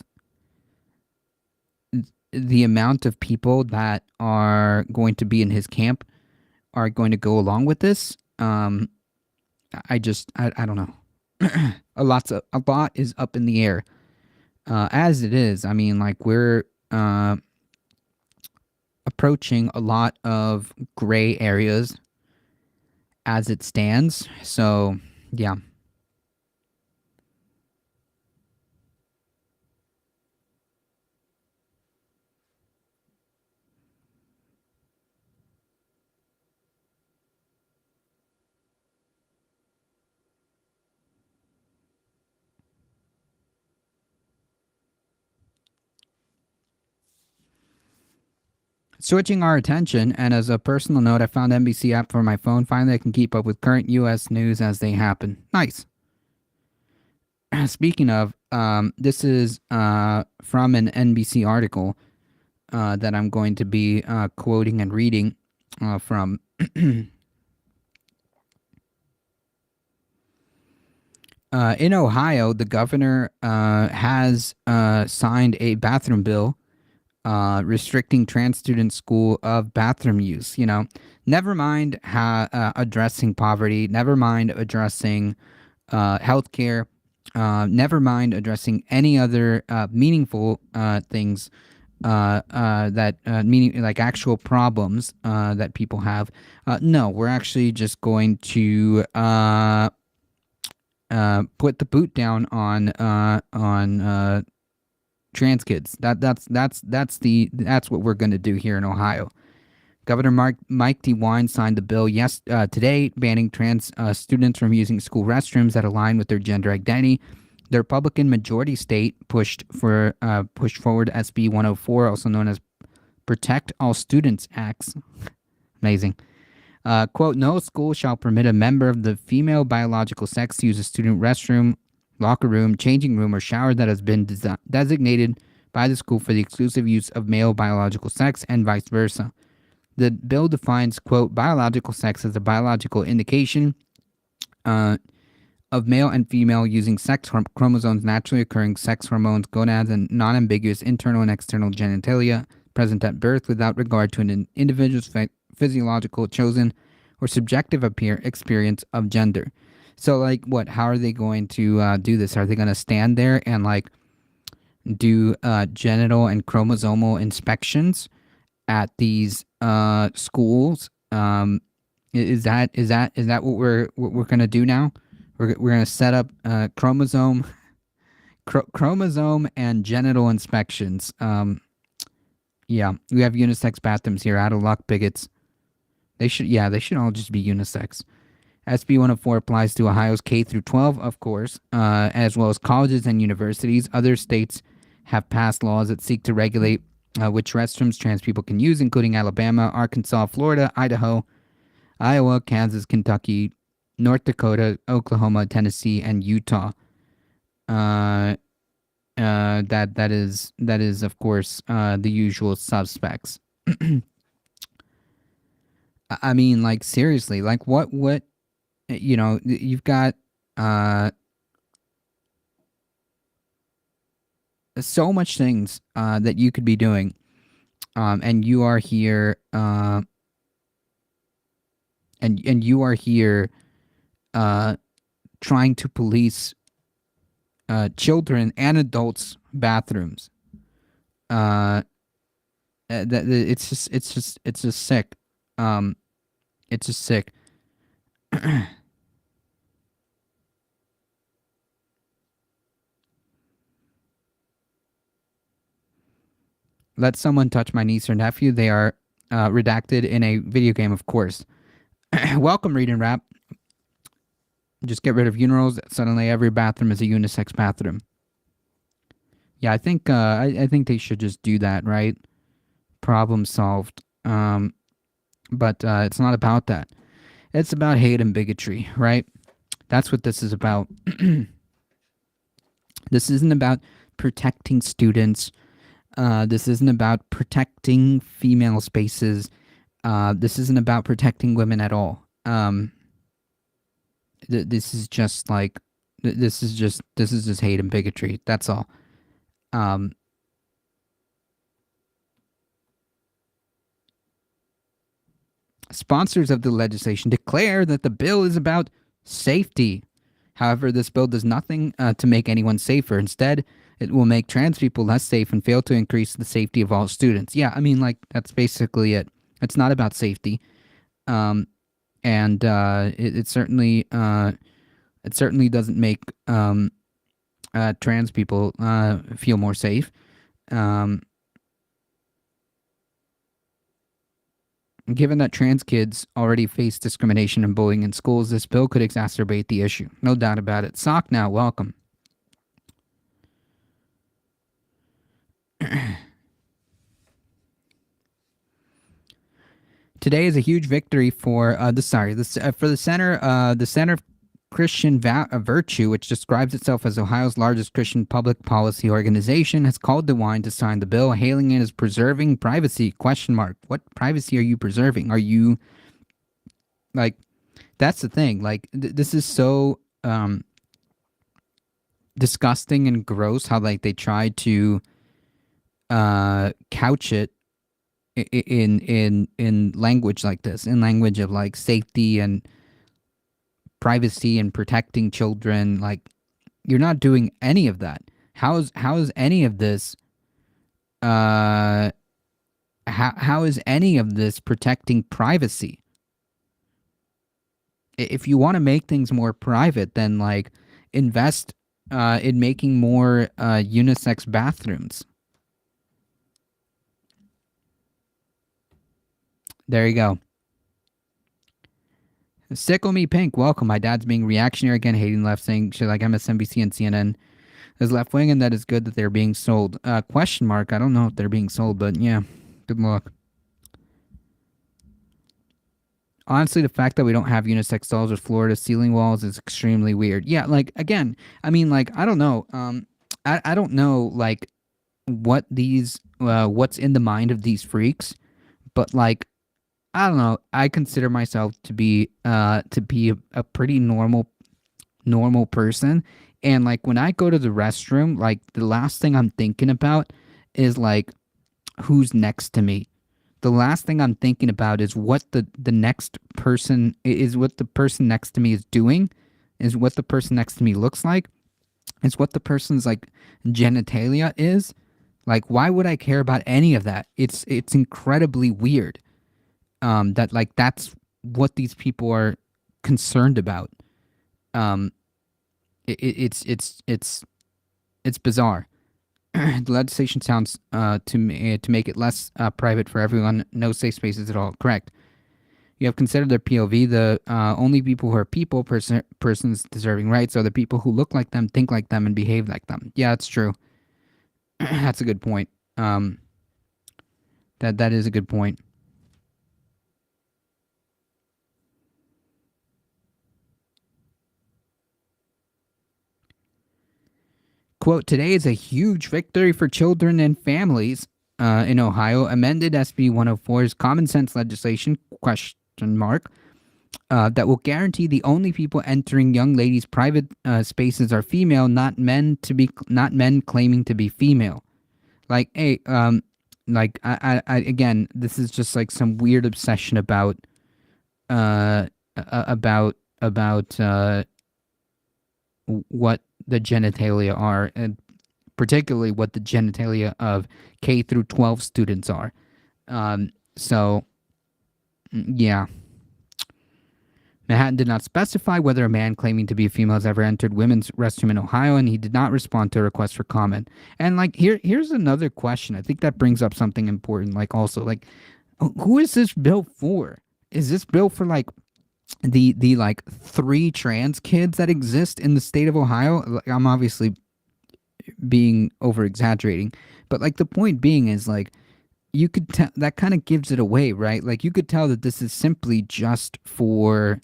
the amount of people that are going to be in his camp are going to go along with this. I don't know. A lot is up in the air as it is. I mean, like we're approaching a lot of gray areas as it stands. So yeah. Switching our attention, and as a personal note, I found NBC app for my phone. Finally, I can keep up with current U.S. news as they happen. Nice. Speaking of, this is from an NBC article that I'm going to be quoting and reading from. In Ohio, the governor has signed a bathroom bill restricting trans students' school of bathroom use. You know, never mind addressing poverty, never mind addressing healthcare, never mind addressing any other meaningful things that meaning like actual problems that people have. No, we're actually just going to put the boot down on trans kids. That's what we're going to do here in Ohio. Governor Mike DeWine signed the bill today, banning trans students from using school restrooms that align with their gender identity. The Republican majority state pushed forward SB 104, also known as Protect All Students Acts. Amazing. Quote, no school shall permit a member of the female biological sex to use a student restroom, locker room, changing room, or shower that has been designated by the school for the exclusive use of male biological sex and vice versa. The bill defines, quote, biological sex as a biological indication of male and female using sex chromosomes, naturally occurring sex hormones, gonads, and non-ambiguous internal and external genitalia present at birth without regard to an individual's physiological, chosen, or subjective experience of gender. So, like, what? How are they going to do this? Are they going to stand there and like do genital and chromosomal inspections at these schools? Is that what we're going to do now? We're going to set up chromosome and genital inspections. Yeah, we have unisex bathrooms here. Out of luck, bigots. They should all just be unisex. SB 104 applies to Ohio's K through 12, of course, as well as colleges and universities. Other states have passed laws that seek to regulate which restrooms trans people can use, including Alabama, Arkansas, Florida, Idaho, Iowa, Kansas, Kentucky, North Dakota, Oklahoma, Tennessee, and Utah. That is of course the usual suspects. I mean, like seriously, like what you've got so much things that you could be doing, and you are here, and you are here trying to police children and adults' bathrooms. Uh, It's just sick. Um, it's just sick. Let someone touch my niece or nephew. They are redacted in a video game, of course. Welcome, Read and Rap. Just get rid of funerals. Suddenly, every bathroom is a unisex bathroom. Yeah, I think they should just do that, right? Problem solved. But it's not about that. It's about hate and bigotry, right? That's what this is about. This isn't about protecting students. This isn't about protecting female spaces. This isn't about protecting women at all. This is just like this is just hate and bigotry. That's all. Um, Sponsors of the legislation declare that the bill is about safety. However, this bill does nothing to make anyone safer. Instead, it will make trans people less safe and fail to increase the safety of all students. Yeah, I mean, like, that's basically it. It's not about safety. Um, and it certainly doesn't make trans people feel more safe. Um, Given that trans kids already face discrimination and bullying in schools, this bill could exacerbate the issue. No doubt about it. Sock now, welcome. Today is a huge victory for for the Center of Christian Virtue, which describes itself as Ohio's largest Christian public policy organization, has called DeWine to sign the bill, hailing it as preserving privacy. Question mark. What privacy are you preserving? Are you like? That's the thing. Like this is so disgusting and gross. How like they try to couch it in language like this, in language of like safety and privacy and protecting children. Like you're not doing any of that. How is any of this how is any of this protecting privacy? If you want to make things more private, then like invest in making more unisex bathrooms. There you go. Sickle Me Pink, welcome. My dad's being reactionary again, hating left, saying shit like MSNBC and CNN is left wing, and that is good that they're being sold. Question mark. I don't know if they're being sold, but yeah, good luck. Honestly, the fact that we don't have unisex stalls with floor to ceiling walls is extremely weird. Yeah, like again, I mean, like I don't know. I don't know like what these what's in the mind of these freaks, but like I don't know. I consider myself to be a pretty normal person, and like when I go to the restroom, like the last thing I'm thinking about is like who's next to me. The last thing I'm thinking about is what the next person is, what the person next to me is doing, is what the person next to me looks like, is what the person's like genitalia is. Like why would I care about any of that? It's incredibly weird. That like that's what these people are concerned about. Um, it's bizarre. The legislation sounds to me to make it less private for everyone. No safe spaces at all. Correct. You have considered their POV. The only people who are persons deserving rights are the people who look like them, think like them, and behave like them. Yeah, that's true. That's a good point. That is a good point. Quote, today is a huge victory for children and families in Ohio. Amended SB 104's common sense legislation, question mark, that will guarantee the only people entering young ladies' private spaces are female, not men claiming to be female. Like, hey, again, this is just like some weird obsession about, uh, about what the genitalia are, and particularly what the genitalia of K through 12 students are. So yeah, Manhattan did not specify whether a man claiming to be a female has ever entered women's restroom in Ohio, and he did not respond to a request for comment. And like here's another question. I think that brings up something important. Like also like, who is this bill for? Is this bill for like the like three trans kids that exist in the state of Ohio? Like, I'm obviously being over exaggerating, but like the point being is like you could tell that kind of gives it away, right? Like you could tell that this is simply just for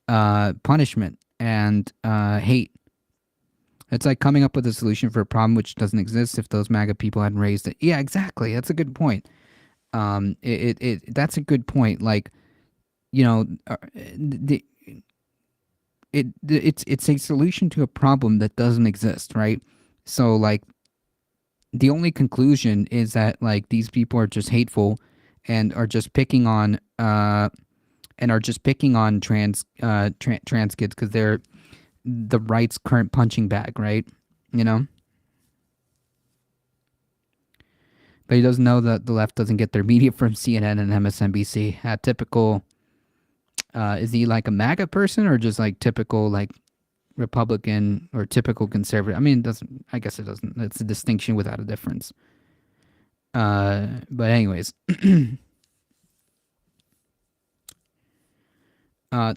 punishment and hate. It's like coming up with a solution for a problem which doesn't exist if those MAGA people hadn't raised it. Yeah, exactly. That's a good point. That's a good point. Like, you know, the, it's a solution to a problem that doesn't exist, right? So like the only conclusion is that like these people are just hateful and are just picking on trans kids because they're the right's current punching bag, right? You know, but he doesn't know that the left doesn't get their media from CNN and MSNBC. Typical. Is he like a MAGA person or just like typical like Republican or typical conservative? I mean, it doesn't. I guess it doesn't. It's a distinction without a difference. But anyways,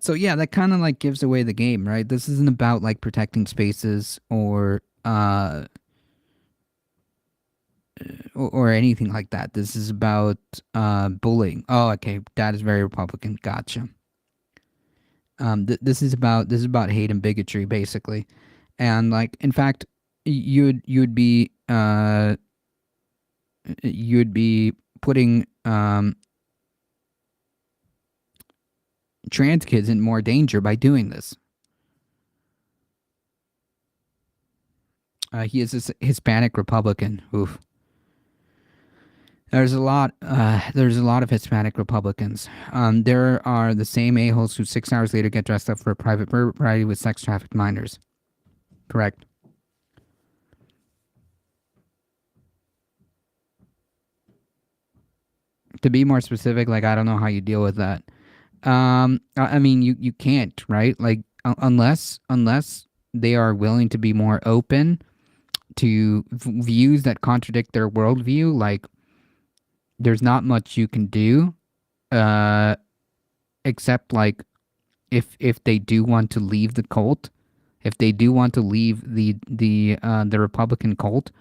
so yeah, that kind of like gives away the game, right? This isn't about like protecting spaces or anything like that. This is about bullying. Oh, okay, that is very Republican. Gotcha. This is about hate and bigotry, basically, and like in fact, you'd be putting trans kids in more danger by doing this. He is a Hispanic Republican. Oof. There's a lot. There's a lot of Hispanic Republicans. There are the same a-holes who 6 hours later get dressed up for a private party with sex trafficked minors. Correct. To be more specific, like I don't know how you deal with that. I mean, you can't, right? Like unless they are willing to be more open to views that contradict their worldview. Like there's not much you can do, uh, except like if they do want to leave the cult, if they do want to leave the Republican cult,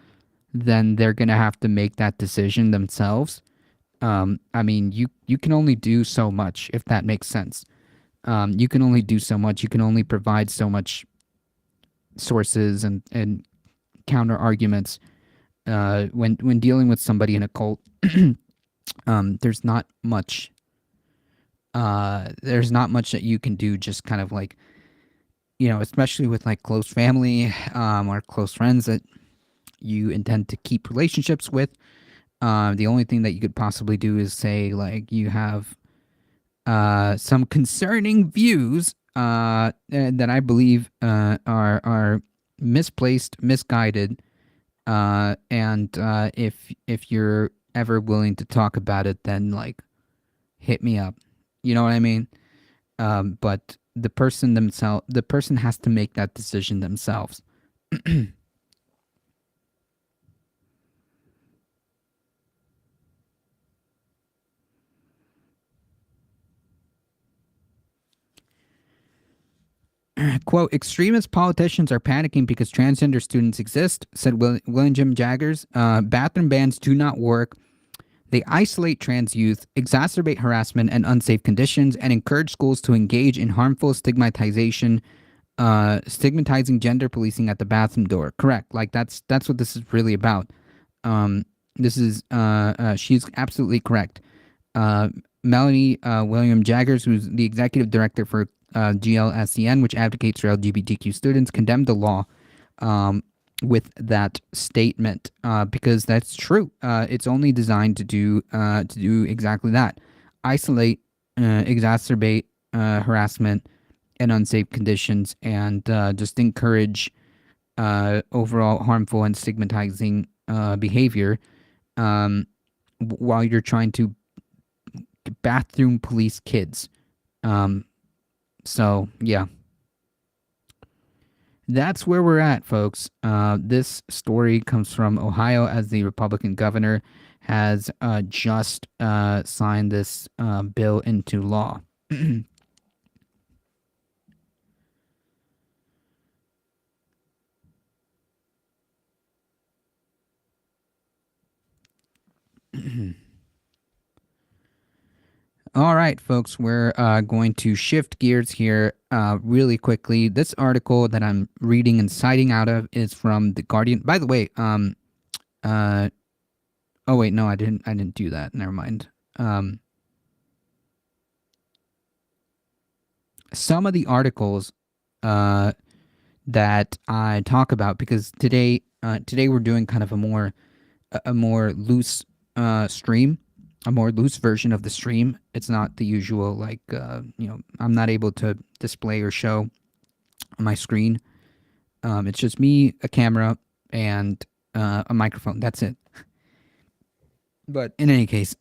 then they're gonna have to make that decision themselves. I mean, you can only do so much if that makes sense. You can only do so much. You can only provide so much sources and counter arguments when dealing with somebody in a cult. There's not much. There's not much that you can do. Just kind of like especially with like close family or close friends that you intend to keep relationships with. The only thing that you could possibly do is say like you have some concerning views that I believe are misplaced, misguided, and if you're ever willing to talk about it, then like hit me up. You know what I mean? But the person has to make that decision themselves. Quote, extremist politicians are panicking because transgender students exist, said William Jim Jaggers. Bathroom bans do not work. They isolate trans youth, exacerbate harassment and unsafe conditions, and encourage schools to engage in harmful stigmatization, stigmatizing gender policing at the bathroom door. Correct. Like that's what this is really about. This is she's absolutely correct. Melanie William Jaggers, who's the executive director for GLSEN, which advocates for LGBTQ students, condemned the law with that statement because that's true. It's only designed to do exactly that: isolate, exacerbate harassment and unsafe conditions, and just encourage overall harmful and stigmatizing behavior. Um, while you're trying to bathroom police kids. Um, so yeah, that's where we're at, folks. This story comes from Ohio, as the Republican governor has just signed this bill into law. All right, folks, we're going to shift gears here really quickly. This article that I'm reading and citing out of is from The Guardian. By the way, uh, oh wait, no, I didn't do that. Never mind. Um, some of the articles uh, that I talk about, because today we're doing kind of a more loose stream, a more loose version of the stream. It's not the usual, like, I'm not able to display or show my screen. It's just me, a camera, and a microphone. That's it. But in any case,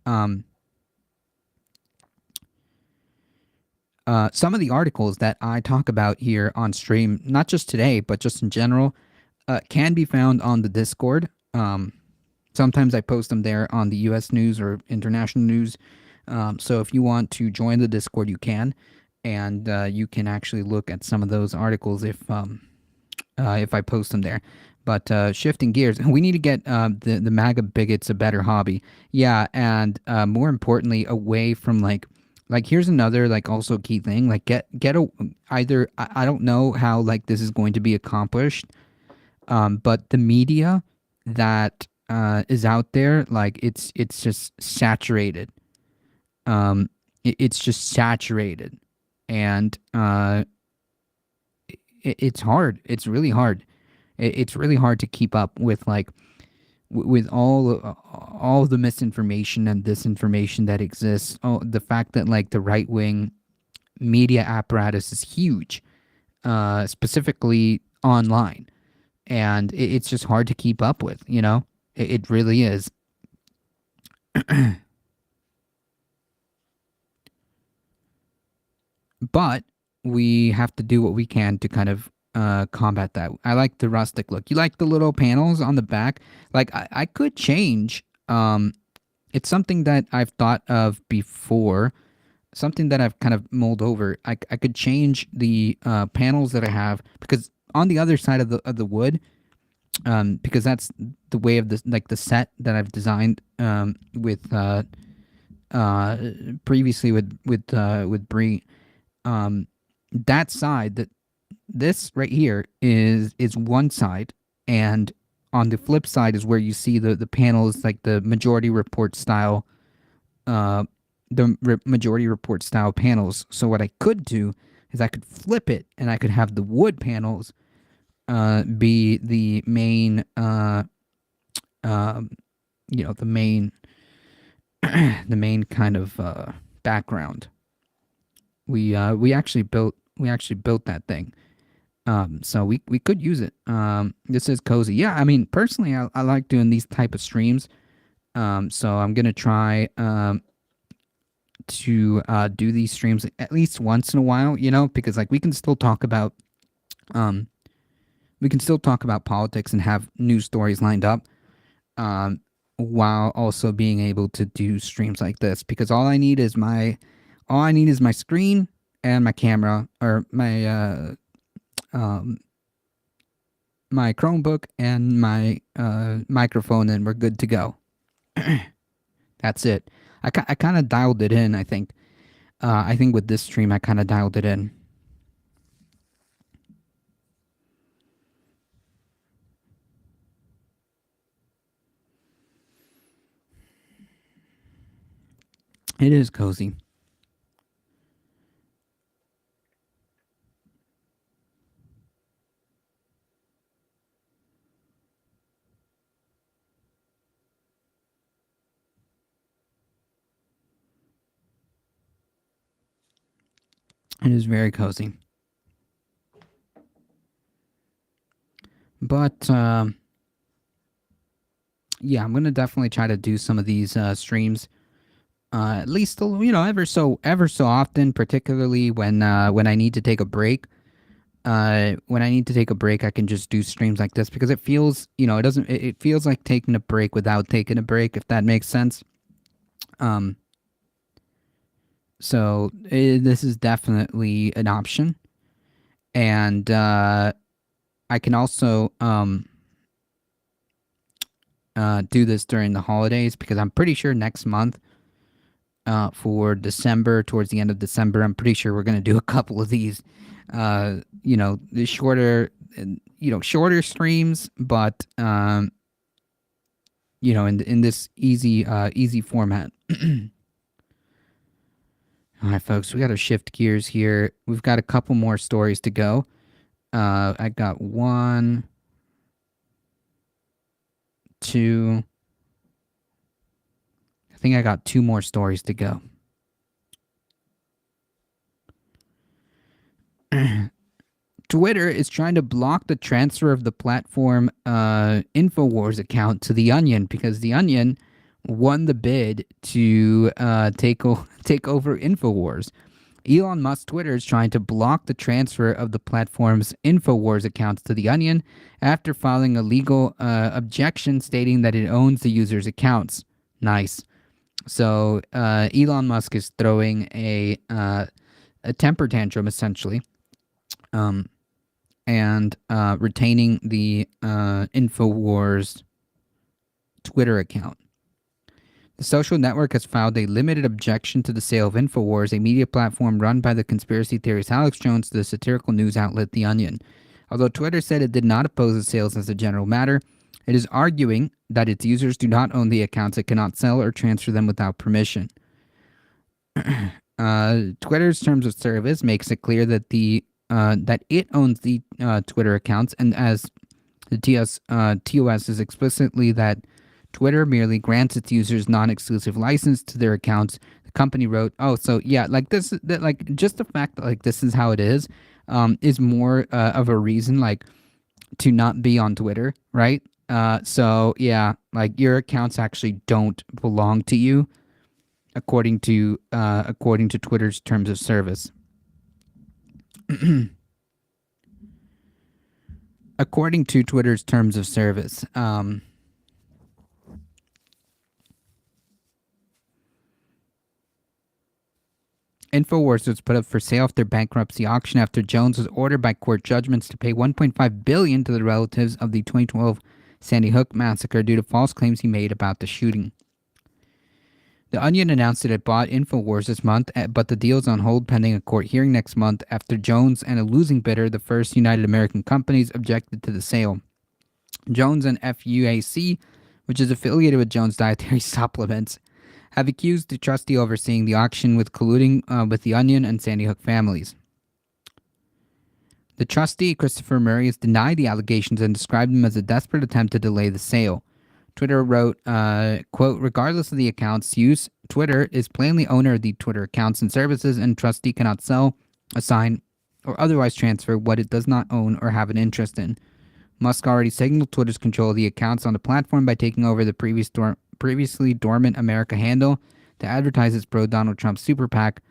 um, some of the articles that I talk about here on stream, not just today, but just in general, can be found on the Discord. Sometimes I post them there on the U.S. news or international news. So if you want to join the Discord, you can, and you can actually look at some of those articles if I post them there. But shifting gears, we need to get the MAGA bigots a better hobby. Yeah, and more importantly, away from like here's another like also key thing. Like get either I don't know how like this is going to be accomplished, but the media that is out there, like it's just saturated. It's just saturated, and it's hard. It's really hard. It's really hard to keep up with like with all the misinformation and disinformation that exists. Oh, the fact that like the right wing media apparatus is huge, specifically online, and it's just hard to keep up with. It really is. But we have to do what we can to kind of combat that. I like the rustic look. You like the little panels on the back? Like I could change. It's something that I've thought of before. Something that I've kind of mulled over. I could change the panels that I have, because on the other side of the wood, because that's the way of this, like the set that I've designed with uh, previously with Brie. Um, that side, that this right here is one side, and on the flip side is where you see the panels, like the majority report style, uh, majority report style panels. So what I could do is I could flip it, and I could have the wood panels be the main, um, the main, the main kind of background. We actually built that thing. So we could use it. This is cozy. Yeah, I mean, personally, I like doing these type of streams. So I'm gonna try to do these streams at least once in a while. Because like um we can still talk about politics and have news stories lined up. Um, while also being able to do streams like this, because all I need is my screen and my camera, or um, my Chromebook and my microphone, and we're good to go. That's it. I kind of dialed it in, I think. I think with this stream, I kind of dialed it in. It is cozy. It is very cozy. But yeah, I'm gonna definitely try to do some of these streams. At least ever so often, particularly when I need to take a break. When I need to take a break, I can just do streams like this because it feels, it doesn't. It feels like taking a break without taking a break, if that makes sense. Um, so this is definitely an option, and I can also do this during the holidays because I'm pretty sure next month, for December, towards the end of December, I'm pretty sure we're gonna do a couple of these, the shorter streams, but in this easy format. All right, folks, we got to shift gears here. We've got a couple more stories to go. I got one, two. I think I got two more stories to go. Twitter is trying to block the transfer of the platform Infowars account to The Onion because The Onion won the bid to take over Infowars. Elon Musk's Twitter is trying to block the transfer of the platform's Infowars accounts to The Onion after filing a legal objection stating that it owns the user's accounts. Nice. So Elon Musk is throwing a temper tantrum, essentially, and retaining the Infowars Twitter account. The social network has filed a limited objection to the sale of Infowars, a media platform run by the conspiracy theorist Alex Jones, to the satirical news outlet The Onion. Although Twitter said it did not oppose the sales as a general matter, it is arguing that its users do not own the accounts, it cannot sell or transfer them without permission. Twitter's terms of service makes it clear that that it owns the Twitter accounts, and as the TOS is explicitly that Twitter merely grants its users non-exclusive license to their accounts. The company wrote, "Oh, so yeah, like this, that like just the fact that like this is how it is more of a reason like to not be on Twitter, right? So yeah, like your accounts actually don't belong to you, according to Twitter's terms of service." According to Twitter's terms of service, Infowars was put up for sale after bankruptcy auction after Jones was ordered by court judgments to pay $1.5 billion to the relatives of the 2012 Sandy Hook massacre due to false claims he made about the shooting. The Onion announced that it bought Infowars this month, but the deal is on hold pending a court hearing next month after Jones and a losing bidder, the First United American Companies, objected to the sale. Jones and FUAC, which is affiliated with Jones Dietary Supplements, have accused the trustee overseeing the auction with colluding with the Onion and Sandy Hook families. The trustee, Christopher Murray, has denied the allegations and described them as a desperate attempt to delay the sale. Twitter wrote, quote, "Regardless of the account's use, Twitter is plainly owner of the Twitter accounts and services, and trustee cannot sell, assign, or otherwise transfer what it does not own or have an interest in." Musk already signaled Twitter's control of the accounts on the platform by taking over the previously dormant America handle to advertise its pro-Donald Trump super PAC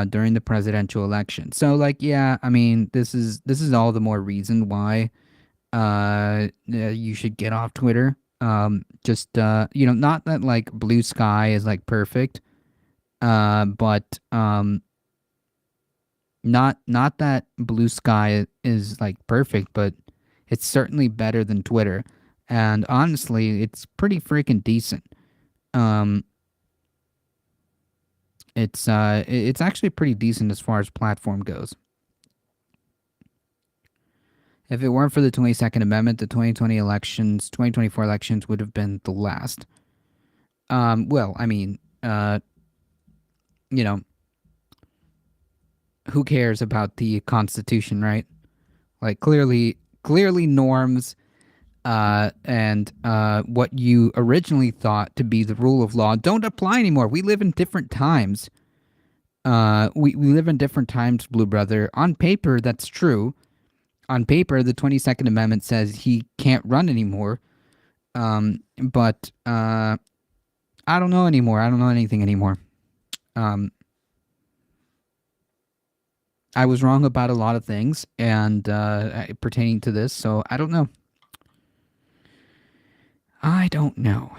during the presidential election. So, like, yeah, I mean, this is all the more reason why you should get off Twitter. Not that like Blue Sky is like perfect, but not that Blue Sky is like perfect, but it's certainly better than Twitter, and honestly, it's pretty freaking decent. It's actually pretty decent as far as platform goes. If it weren't for the 22nd Amendment, the 2024 elections would have been the last. Well, I mean, who cares about the Constitution, right? Like, clearly norms and what you originally thought to be the rule of law don't apply anymore. We live in different times. We live in different times, Blue Brother. On paper, that's true. On paper, the 22nd Amendment says he can't run anymore. But I don't know anymore. I don't know anything anymore. Um, I was wrong about a lot of things and pertaining to this, so I don't know. I don't know.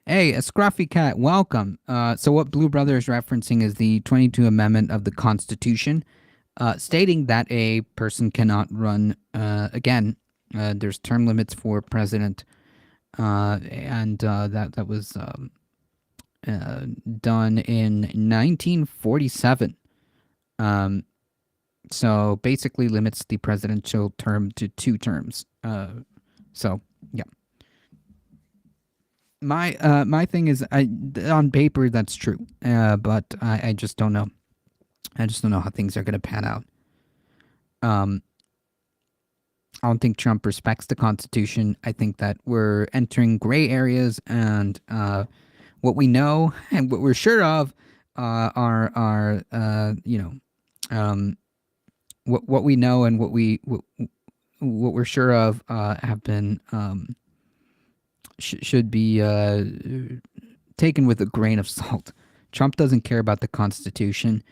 Hey, a scruffy cat, welcome. So, what Blue Brother is referencing is the 22 Amendment of the Constitution, stating that a person cannot run again. There's term limits for president, and that was done in 1947. Um, so basically limits the presidential term to 2 terms. So yeah, my thing is, on paper that's true, but I just don't know. I just don't know how things are going to pan out. Um, I don't think Trump respects the Constitution. I think that we're entering gray areas, and what we know and what we're sure of are what we know and what we're sure of have been should be taken with a grain of salt. Trump doesn't care about the Constitution.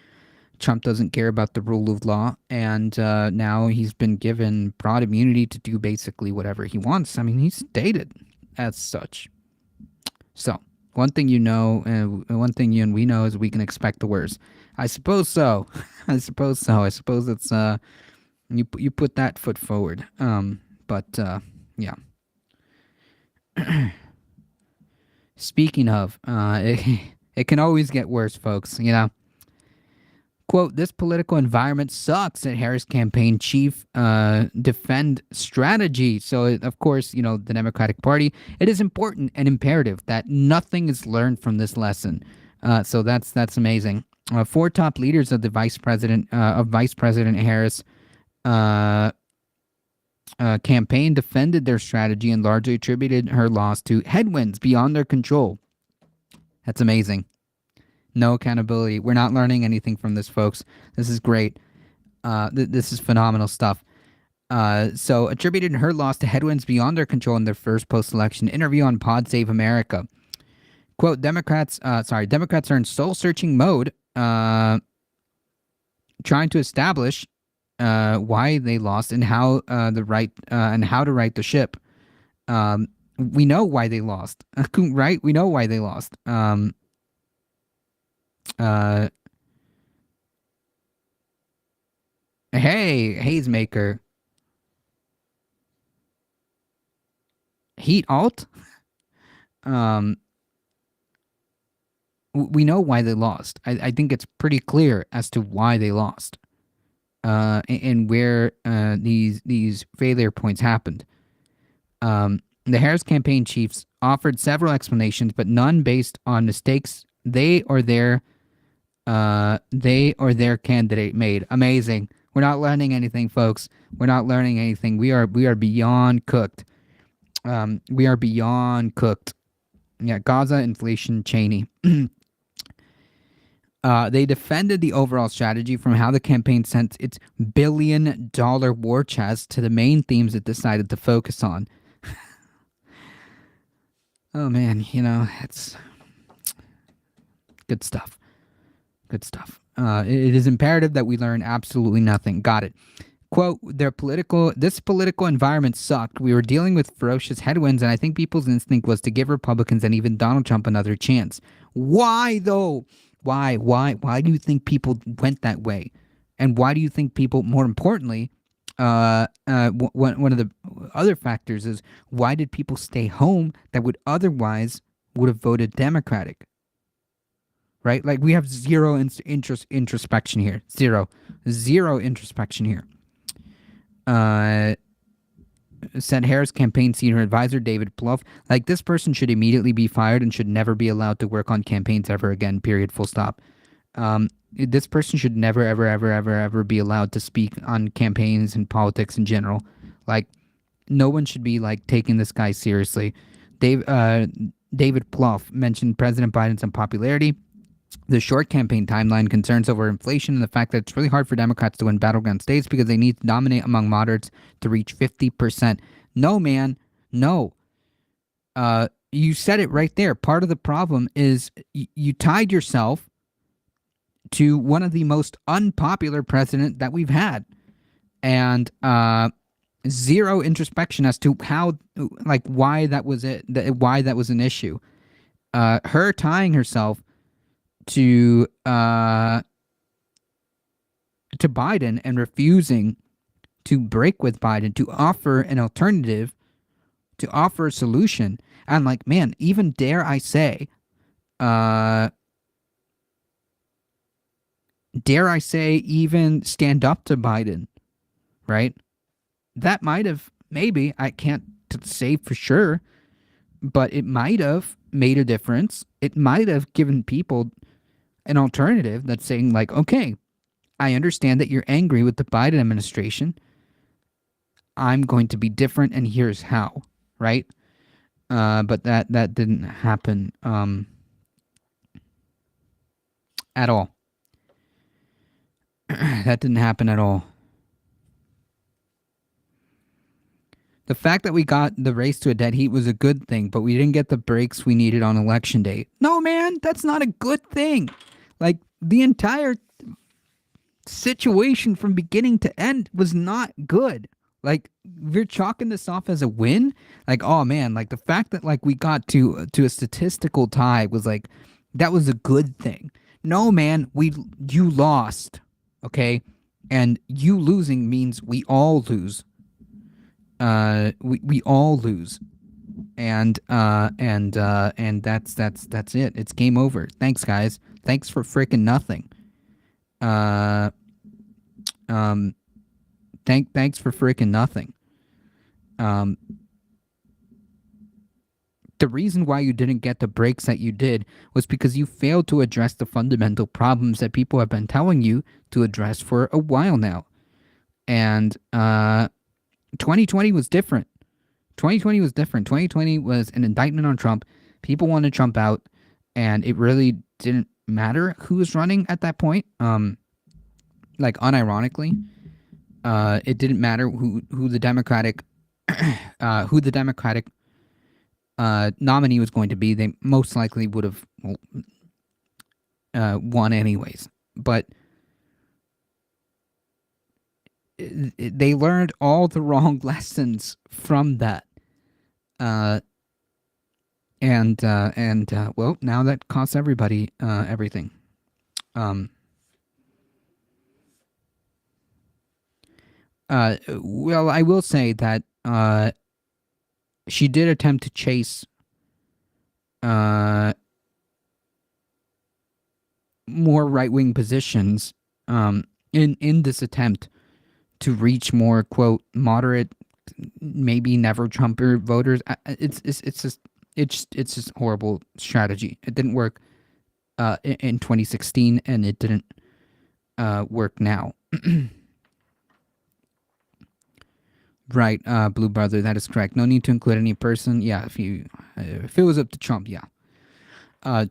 Trump doesn't care about the rule of law, and now he's been given broad immunity to do basically whatever he wants. I mean, he's stated as such. So, one thing you know, one thing you and we know is we can expect the worst. I suppose so. I suppose so. I suppose it's you put that foot forward. But yeah. Speaking of, it can always get worse, folks. You know. Quote, this political environment sucks, said Harris campaign chief defend strategy. So, of course, the Democratic Party, it is important and imperative that nothing is learned from this lesson. So that's amazing. 4 top leaders of the Vice President Harris campaign defended their strategy and largely attributed her loss to headwinds beyond their control. That's amazing. No accountability. We're not learning anything from this, folks. This is great. This is phenomenal stuff. So attributed her loss to headwinds beyond their control in their first post-election interview on Pod Save America. Quote, Democrats are in soul-searching mode, trying to establish why they lost and how to right the ship. We know why they lost, right? We know why they lost. Hey, Hazemaker. Heat alt? We know why they lost. I think it's pretty clear as to why they lost. And where these failure points happened. The Harris campaign chiefs offered several explanations, but none based on mistakes they or their candidate made. Amazing. We're not learning anything, folks. We're not learning anything. We are beyond cooked. We are beyond cooked. Yeah, Gaza, inflation, Cheney. They defended the overall strategy from how the campaign sent its billion-dollar war chest to the main themes it decided to focus on. Oh man, it's good stuff. Good stuff. It is imperative that we learn absolutely nothing. Got it. Quote, this political environment sucked. We were dealing with ferocious headwinds, and I think people's instinct was to give Republicans and even Donald Trump another chance. Why, though? Why do you think people went that way? And why do you think people, more importantly, one of the other factors is, why did people stay home that would have voted Democratic? Right? Like, we have zero introspection here. Zero introspection here. Said Harris campaign senior advisor David Plouffe. Like, this person should immediately be fired and should never be allowed to work on campaigns ever again, period, full stop. This person should never, ever, ever, ever, ever be allowed to speak on campaigns and politics in general. Like, no one should be, like, taking this guy seriously. David Plouffe mentioned President Biden's unpopularity The short campaign timeline concerns over inflation and the fact that it's really hard for Democrats to win battleground states because they need to dominate among moderates to reach 50%. No, man. No. You said it right there. Part of the problem is you tied yourself to one of the most unpopular president that we've had. And zero introspection as to how, like, why that was it, why that was an issue. Her tying herself to Biden and refusing to break with Biden, to offer an alternative, to offer a solution. And like, man, even uh, dare I say, even stand up to Biden, right? That might have, maybe, I can't say for sure, but it might have made a difference. It might have given people an alternative that's saying, like, okay, I understand that you're angry with the Biden administration. I'm going to be different, and here's how, right? But that didn't happen at all. That didn't happen at all. The fact that we got the race to a dead heat was a good thing, but we didn't get the breaks we needed on election day. No, man, that's not a good thing. Like, the entire situation from beginning to end was not good. Like, we're chalking this off as a win. Like, oh man, like the fact that like we got to a statistical tie was like, that was a good thing. No, man, you lost, okay, and you losing means we all lose. We all lose, and that's it. It's game over. Thanks, guys. Thanks for freaking nothing. Uh, thanks for freaking nothing. The reason why you didn't get the breaks that you did was because you failed to address the fundamental problems that people have been telling you to address for a while now. And 2020 was different. 2020 was different. 2020 was an indictment on Trump. People wanted Trump out, and it really didn't matter who was running at that point. Like, unironically, it didn't matter who the Democratic nominee was going to be. They most likely would have won anyways. But they learned all the wrong lessons from that. And well, now that costs everybody everything. Well, I will say that she did attempt to chase more right-wing positions in this attempt to reach more, quote, moderate, maybe never Trumper voters. It's just horrible strategy. It didn't work in 2016, and it didn't work now. Right, Blue Brother, that is correct. No need to include any person. Yeah, if it was up to Trump, yeah.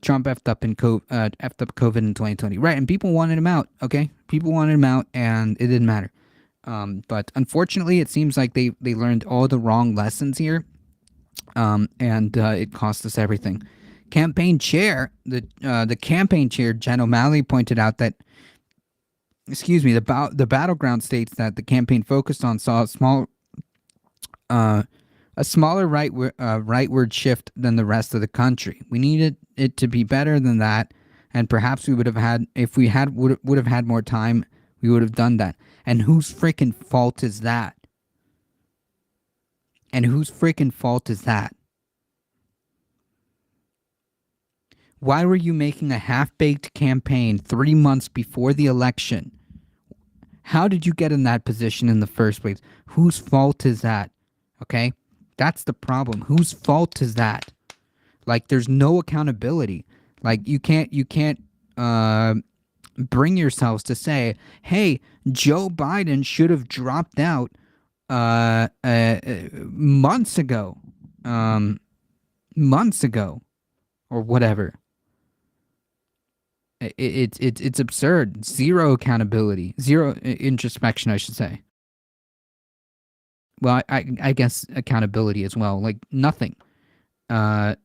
Trump effed up COVID in 2020. Right, and people wanted him out, okay? People wanted him out, and it didn't matter. But unfortunately, it seems like they learned all the wrong lessons here, and it cost us everything. Campaign chair, the campaign chair, Jen O'Malley, pointed out that, the battleground states that the campaign focused on saw a smaller rightward shift than the rest of the country. We needed it to be better than that, and perhaps we would have had, if we would have had more time, we would have done that. And whose freaking fault is that? And whose freaking fault is that? Why were you making a half-baked campaign 3 months before the election? How did you get in that position in the first place? Whose fault is that? Okay? That's the problem. Whose fault is that? Like, there's no accountability. Like, you can't bring yourselves to say, hey, Joe Biden should have dropped out months ago, or whatever. It's absurd. Zero accountability, zero introspection, I should say. Well, I guess accountability as well. Like nothing. Uh,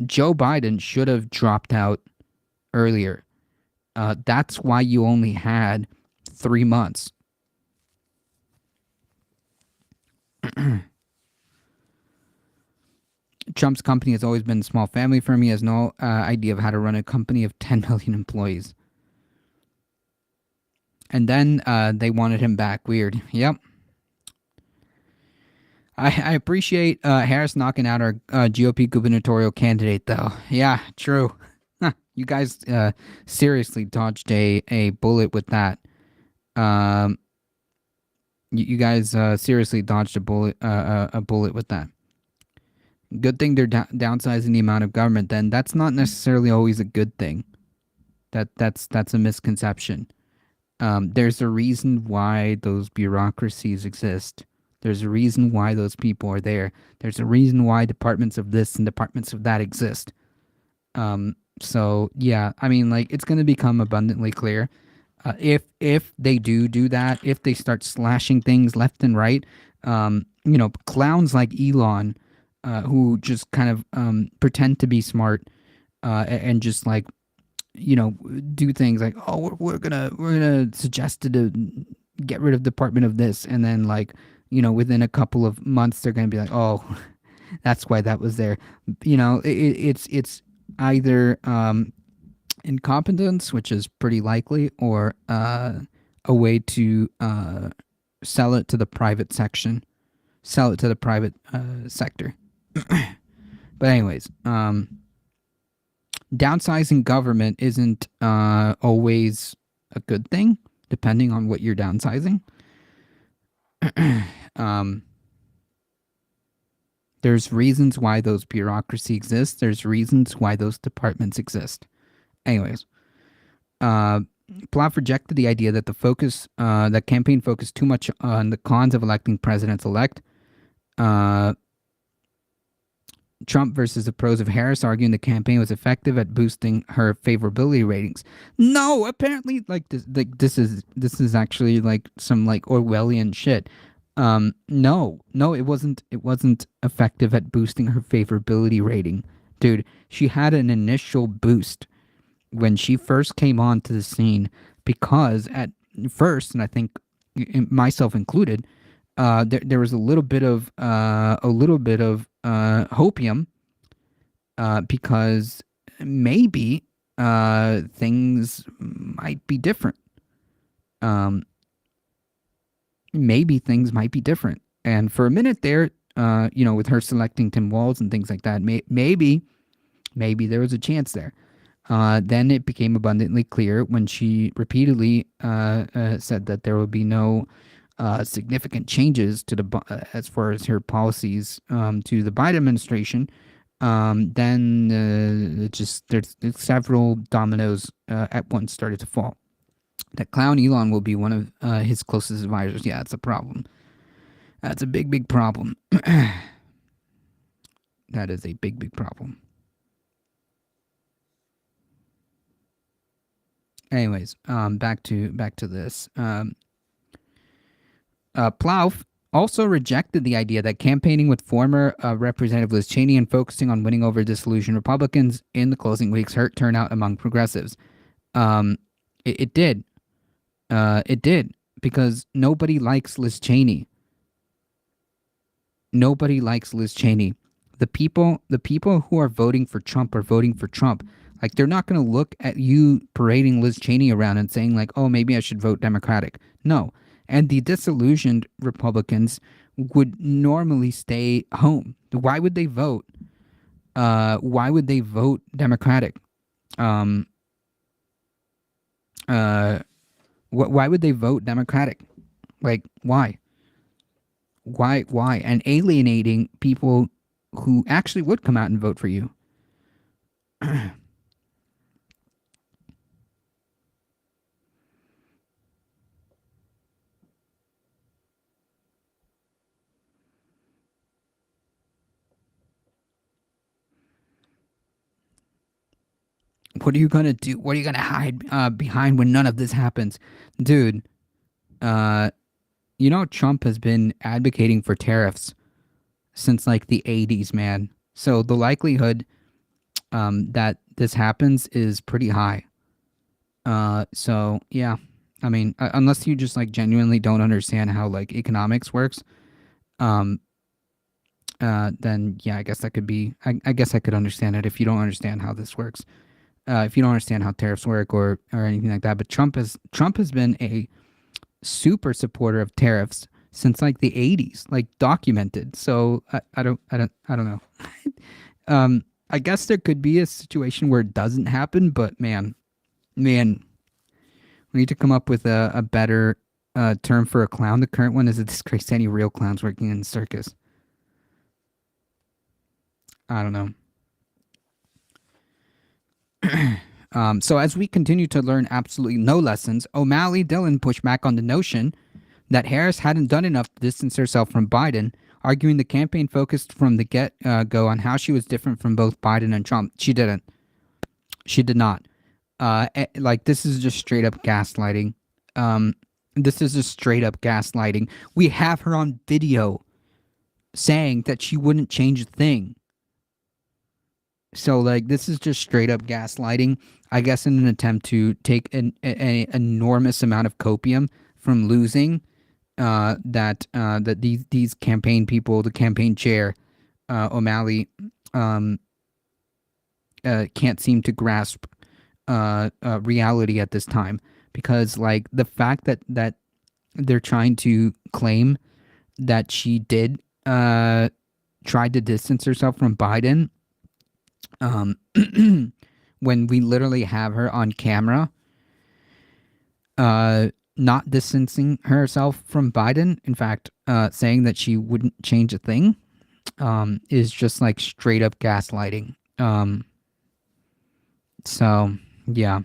Joe Biden should have dropped out earlier. That's why you only had 3 months. Trump's company has always been a small family firm. He has no idea of how to run a company of 10 million employees. And then they wanted him back. Weird. Yep. I appreciate Harris knocking out our GOP gubernatorial candidate, though. Yeah, true. Huh, you guys seriously dodged a bullet with that. Um, you guys seriously dodged a bullet with that. Good thing they're downsizing the amount of government. Then that's not necessarily always a good thing. That's a misconception. There's a reason why those bureaucracies exist. There's a reason why those people are there. There's a reason why departments of this and departments of that exist. So yeah, I mean, like it's going to become abundantly clear if they do that, if they start slashing things left and right. Clowns like Elon, who just kind of pretend to be smart and just like do things like, oh, we're gonna suggest to get rid of department of this, and then like within a couple of months they're gonna be like, oh, that's why that was there. It's either incompetence, which is pretty likely, or a way to sell it to the private section, sell it to the private sector. But anyways, downsizing government isn't always a good thing, depending on what you're downsizing. um, there's reasons why those bureaucracy exists. There's reasons why those departments exist. Anyways, uh, Plath rejected the idea that that campaign focused too much on the cons of electing presidents elect. Uh, Trump versus the pros of Harris, arguing the campaign was effective at boosting her favorability ratings. No, apparently, this is actually like some like Orwellian shit. No, it wasn't. It wasn't effective at boosting her favorability rating, dude. She had an initial boost when she first came onto the scene because at first, and I think myself included, there was a little bit of hopium because maybe things might be different. Um, Maybe things might be different. And for a minute there, with her selecting Tim Walz and things like that, maybe there was a chance there. Then it became abundantly clear when she repeatedly said that there would be no significant changes to as far as her policies to the Biden administration. Then there's several dominoes at once started to fall. That clown Elon will be one of his closest advisors. Yeah, it's a problem. That's a big, big problem. That is a big, big problem. Anyways, back to this. Plouffe also rejected the idea that campaigning with former Representative Liz Cheney and focusing on winning over disillusioned Republicans in the closing weeks hurt turnout among progressives. Um, it did. It did because nobody likes Liz Cheney. Nobody likes Liz Cheney. The people who are voting for Trump are voting for Trump. Like they're not going to look at you parading Liz Cheney around and saying like, "Oh, maybe I should vote Democratic." No. And the disillusioned Republicans would normally stay home. Why would they vote? Why would they vote Democratic? Um, uh, why would they vote Democratic? Like, why? Why? And alienating people who actually would come out and vote for you. What are you gonna do? What are you gonna hide behind when none of this happens, dude? Uh, Trump has been advocating for tariffs since like the '80s, man. So the likelihood that this happens is pretty high. So yeah, I mean, unless you just like genuinely don't understand how like economics works, um, then yeah, I guess that could be. I guess I could understand it if you don't understand how this works. If you don't understand how tariffs work or anything like that. But Trump has been a super supporter of tariffs since like the '80s, like documented. So I don't know. I guess there could be a situation where it doesn't happen, but man, we need to come up with a better term for a clown. The current one is a disgrace to any real clowns working in the circus. I don't know. So as we continue to learn absolutely no lessons, O'Malley Dillon pushed back on the notion that Harris hadn't done enough to distance herself from Biden, arguing the campaign focused from the get go on how she was different from both Biden and Trump. She didn't. She did not. Like, this is just straight up gaslighting. Um, this is just straight up gaslighting. We have her on video saying that she wouldn't change a thing. So, like, this is just straight up gaslighting. I guess in an attempt to take an enormous amount of copium from losing. That these campaign people, the campaign chair, O'Malley, um, can't seem to grasp reality at this time, because like the fact that they're trying to claim that she did try to distance herself from Biden, um, when we literally have her on camera not distancing herself from Biden, in fact, saying that she wouldn't change a thing, is just like straight up gaslighting. So yeah.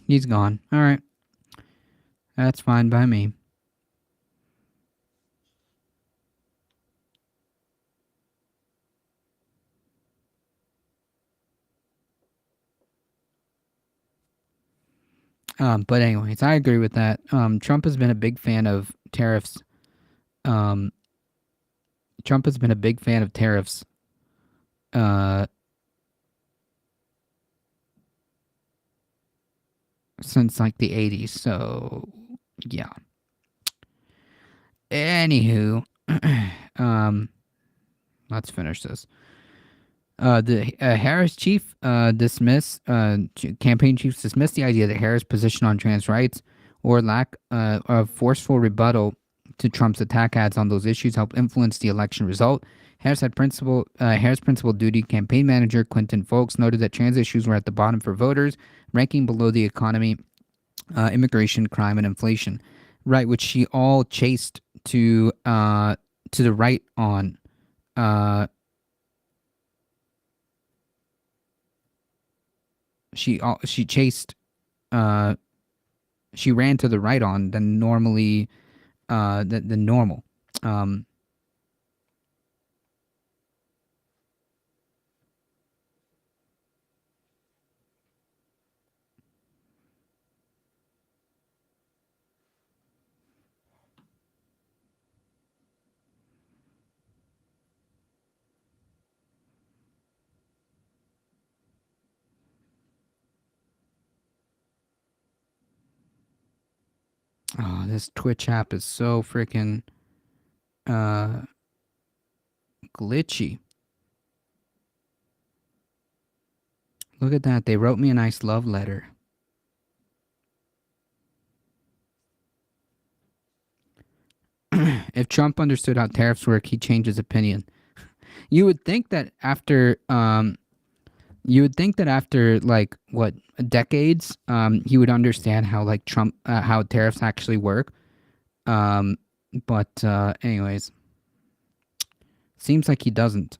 He's gone. All right, that's fine by me. But anyways, I agree with that. Trump has been a big fan of tariffs. Um, Trump has been a big fan of tariffs. Uh, since like the '80s. So yeah. Anywho, um, let's finish this. The Harris chief campaign chiefs dismissed the idea that Harris' position on trans rights or lack of forceful rebuttal to Trump's attack ads on those issues helped influence the election result. Harris principal duty campaign manager Quentin Folks noted that trans issues were at the bottom for voters, ranking below the economy, immigration, crime, and inflation. Right, which she all chased to the right on. Uh, she chased uh she ran to the right on than normally than normal. Um oh, this Twitch app is so freaking uh glitchy. Look at that. They wrote me a nice love letter. If Trump understood how tariffs work, he'd change his opinion. You would think that after like what, decades, he would understand how like Trump how tariffs actually work. Um but anyways, Seems like he doesn't.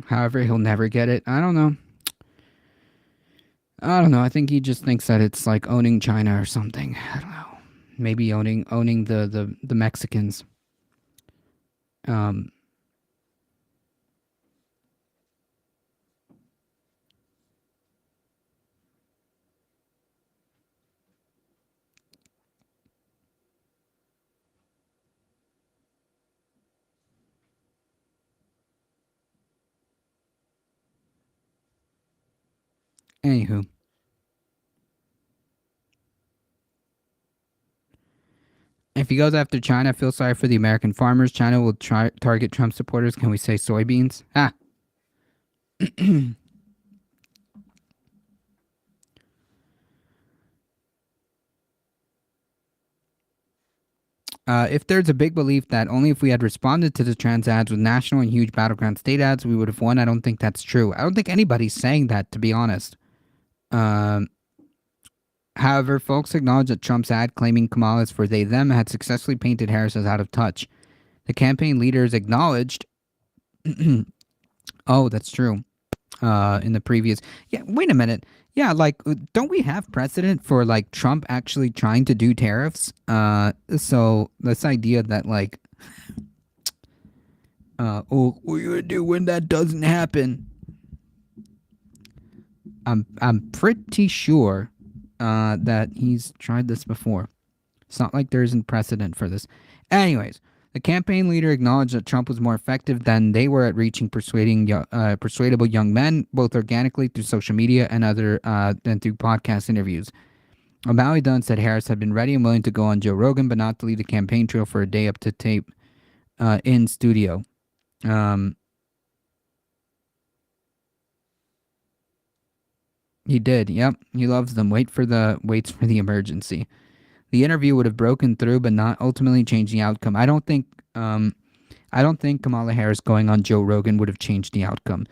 However, he'll never get it. I don't know. I don't know. I think he just thinks that it's like owning China or something. I don't know. Maybe owning the Mexicans. Um. Anywho, if he goes after China, I feel sorry for the American farmers. China will try target Trump supporters. Can we say soybeans? Ah. If there's a big belief that only if we had responded to the trans ads with national and huge battleground state ads, we would have won, I don't think that's true. I don't think anybody's saying that, to be honest. Um, However, folks acknowledge that Trump's ad claiming Kamala is for they them had successfully painted Harris as out of touch. The campaign leaders acknowledged, oh, that's true. In the previous, yeah, wait a minute. Yeah, like, don't we have precedent for like Trump actually trying to do tariffs? So this idea that like, oh, what are you gonna do when that doesn't happen? I'm pretty sure that he's tried this before. It's not like there isn't precedent for this. Anyways, the campaign leader acknowledged that Trump was more effective than they were at reaching persuadable young men, both organically through social media and other than through podcast interviews. O'Malley Dunn said Harris had been ready and willing to go on Joe Rogan, but not to leave the campaign trail for a day up to tape in studio. Um, he did. Yep, he loves them. Waits for the emergency. The interview would have broken through, but not ultimately changed the outcome. I don't think Kamala Harris going on Joe Rogan would have changed the outcome.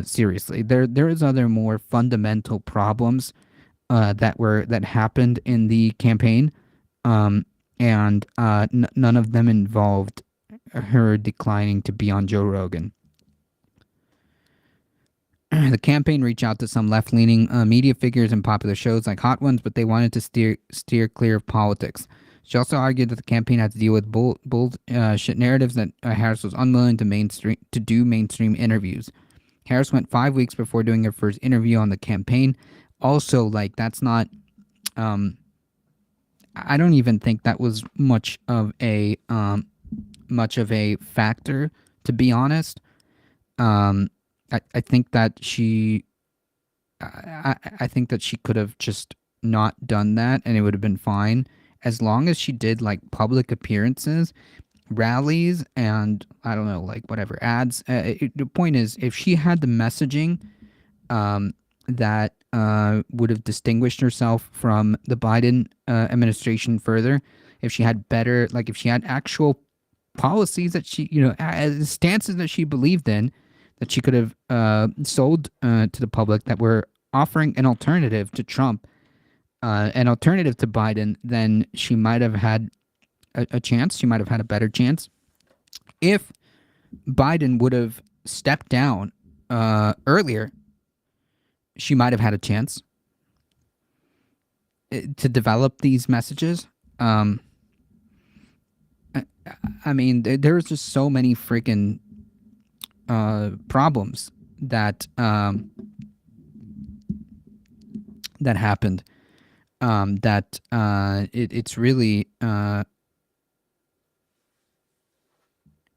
Seriously, there is other more fundamental problems that happened in the campaign, um, and none of them involved her declining to be on Joe Rogan. The campaign reached out to some left-leaning media figures and popular shows like Hot Ones, but they wanted to steer clear of politics. She also argued that the campaign had to deal with bullshit narratives that Harris was unwilling to do mainstream interviews. Harris went 5 weeks before doing her first interview on the campaign. Also, like that's not. Um, I don't even think that was much of a factor, to be honest. Um, I think that I think that she could have just not done that and it would have been fine as long as she did like public appearances, rallies, and I don't know, like whatever ads. The point is, if she had the messaging that would have distinguished herself from the Biden administration further, if she had better, like if she had actual policies that she, stances that she believed in, that she could have sold to the public that were offering an alternative to Trump, an alternative to Biden, then she might have had a chance. She might have had a better chance. If Biden would have stepped down earlier, she might have had a chance to develop these messages. I, I mean, there's just so many freaking problems that happened. It's really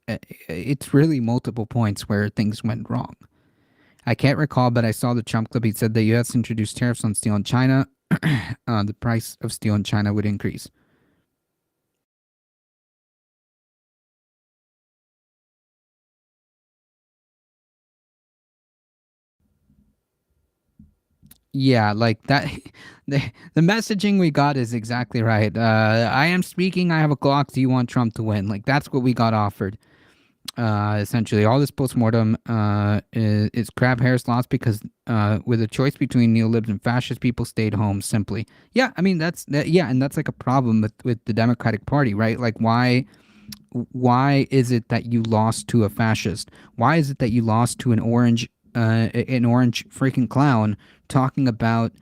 it's really multiple points where things went wrong. I can't recall, but I saw the Trump clip. He said the U.S. introduced tariffs on steel in China. The price of steel in China would increase. Yeah, like that. The, the messaging we got is exactly right. I am speaking. I have a clock. Do you want Trump to win? Like that's what we got offered. Essentially, all this postmortem is crap. Harris lost because with a choice between neolibs and fascist, people stayed home. Simply, yeah. I mean, that's that. Yeah, and that's like a problem with the Democratic Party, right? Like, why is it that you lost to a fascist? Why is it that you lost to an orange freaking clown talking about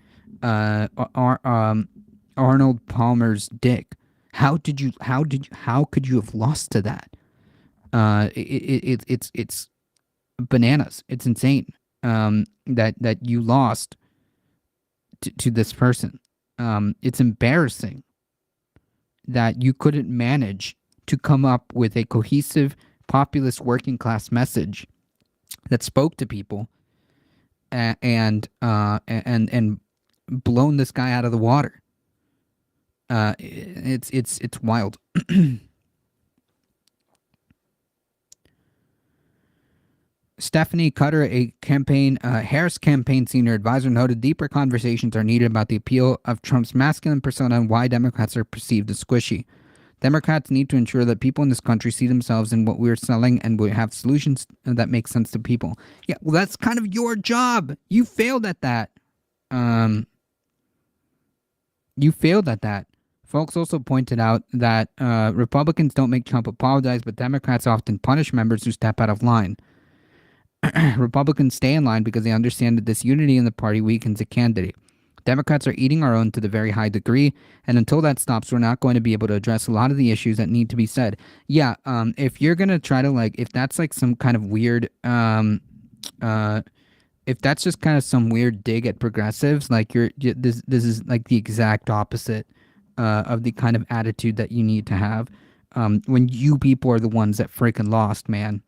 Arnold Palmer's dick? How could you have lost to that? It's bananas. It's insane. That you lost to this person. It's embarrassing that you couldn't manage to come up with a cohesive populist working class message that spoke to people and blown this guy out of the water. It's wild. Stephanie Cutter, a Harris campaign senior advisor, noted deeper conversations are needed about the appeal of Trump's masculine persona and why Democrats are perceived as squishy. Democrats need to ensure that people in this country see themselves in what we're selling and we have solutions that make sense to people. Yeah, well, that's kind of your job. You failed at that. Um, you failed at that. Folks also pointed out that Republicans don't make Trump apologize, but Democrats often punish members who step out of line. Republicans stay in line because they understand that this unity in the party weakens a candidate. Democrats are eating our own to the very high degree, and until that stops, we're not going to be able to address a lot of the issues that need to be said. Yeah, if you're gonna try to if that's like some kind of weird, if that's just kind of some weird dig at progressives, like this is like the exact opposite of the kind of attitude that you need to have when you people are the ones that freaking lost, man.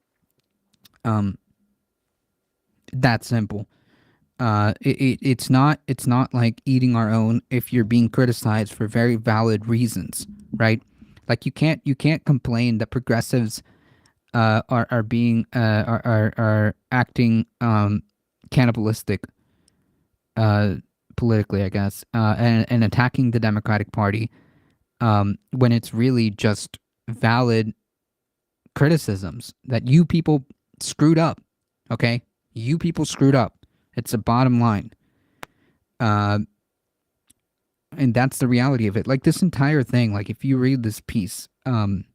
That simple. It's not like eating our own if you're being criticized for very valid reasons, right? Like you can't complain that progressives are being are acting cannibalistic politically, I guess, and attacking the Democratic Party when it's really just valid criticisms that you people screwed up. Okay, you people screwed up. It's the bottom line. Uh, and that's the reality of it. Like this entire thing, like if you read this piece, I'm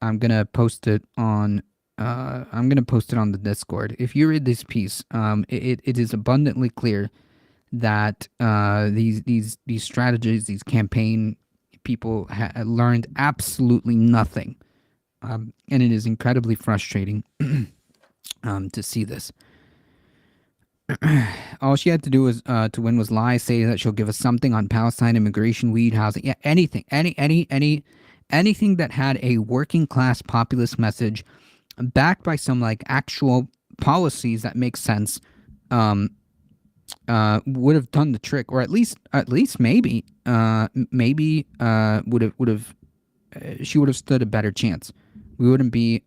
gonna post it on the Discord. If you read this piece, it is abundantly clear that these strategies, these campaign people learned absolutely nothing, and it is incredibly frustrating to see this. All she had to do was to win was lie, say that she'll give us something on Palestine, immigration, weed, housing, yeah, anything, anything that had a working class populist message, backed by some like actual policies that make sense, would have done the trick, or at least maybe she would have stood a better chance. We wouldn't be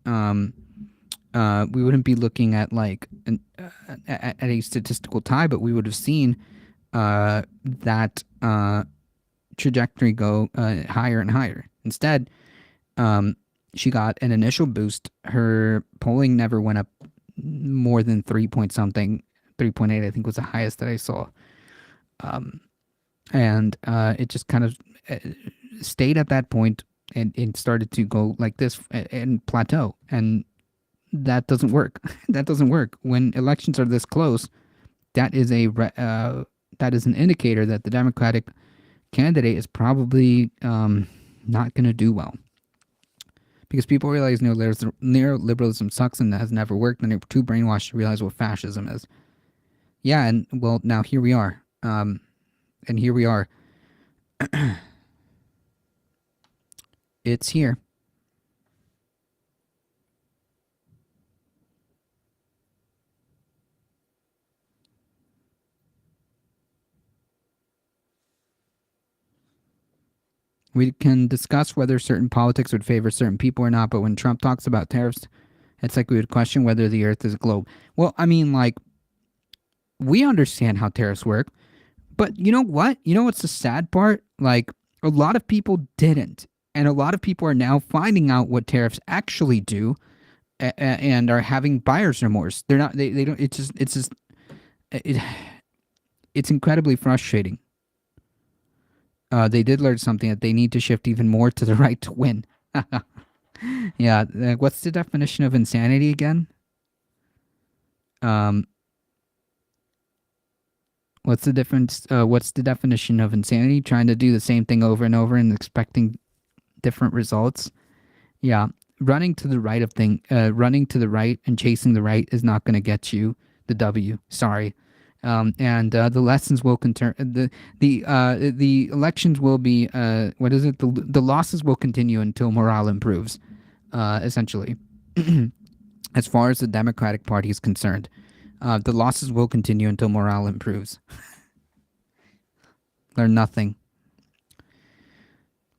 looking at like at a statistical tie, but we would have seen that trajectory go higher and higher. Instead, she got an initial boost. Her polling never went up more than 3 point something. 3.8, I think, was the highest that I saw. And it just kind of stayed at that point and started to go like this and plateau. And that doesn't work. That doesn't work. When elections are this close, that is an indicator that the Democratic candidate is probably not going to do well. Because people realize neoliberalism sucks and has never worked, and they're too brainwashed to realize what fascism is. Yeah, and well, now here we are. And here we are. It's here. We can discuss whether certain politics would favor certain people or not, but when Trump talks about tariffs, it's like we would question whether the earth is a globe. Well, I mean, like, we understand how tariffs work, but you know what? You know what's the sad part? Like, a lot of people didn't. And a lot of people are now finding out what tariffs actually do, and are having buyer's remorse. They're not, they don't, it, it's incredibly frustrating. They did learn something, that they need to shift even more to the right to win. Yeah, what's the definition of insanity again? Um, what's the difference? What's the definition of insanity? Trying to do the same thing over and over and expecting different results. Yeah, running to the right and chasing the right is not going to get you the W. Sorry. And the lessons will continue. The elections will be, what is it? The losses will continue until morale improves. Essentially, as far as the Democratic Party is concerned, the losses will continue until morale improves. Learn nothing.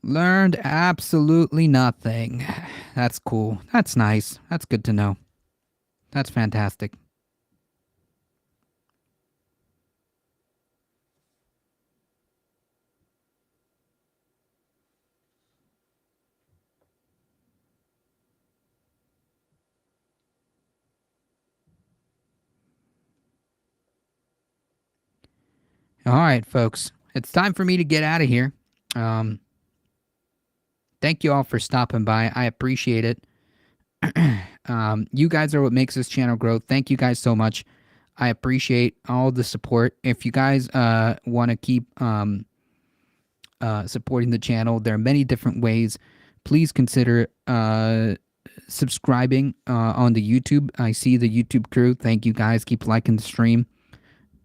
Learned absolutely nothing. That's cool. That's nice. That's good to know. That's fantastic. All right, folks. It's time for me to get out of here. Um, Thank you all for stopping by. I appreciate it. You guys are what makes this channel grow. Thank you guys so much. I appreciate all the support. If you guys want to keep supporting the channel, there are many different ways. Please consider subscribing on the YouTube. I see the YouTube crew. Thank you guys. Keep liking the stream.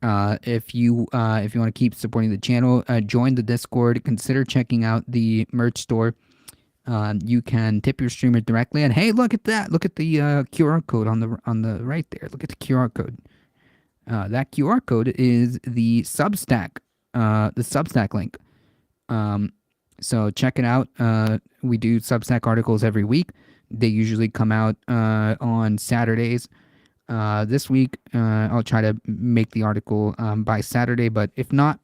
If you want to keep supporting the channel, join the Discord. Consider checking out the merch store. You can tip your streamer directly. And hey, look at that! Look at the QR code on the right there. Look at the QR code. That QR code is the Substack link. So check it out. We do Substack articles every week. They usually come out on Saturdays. This week, I'll try to make the article by Saturday, but if not,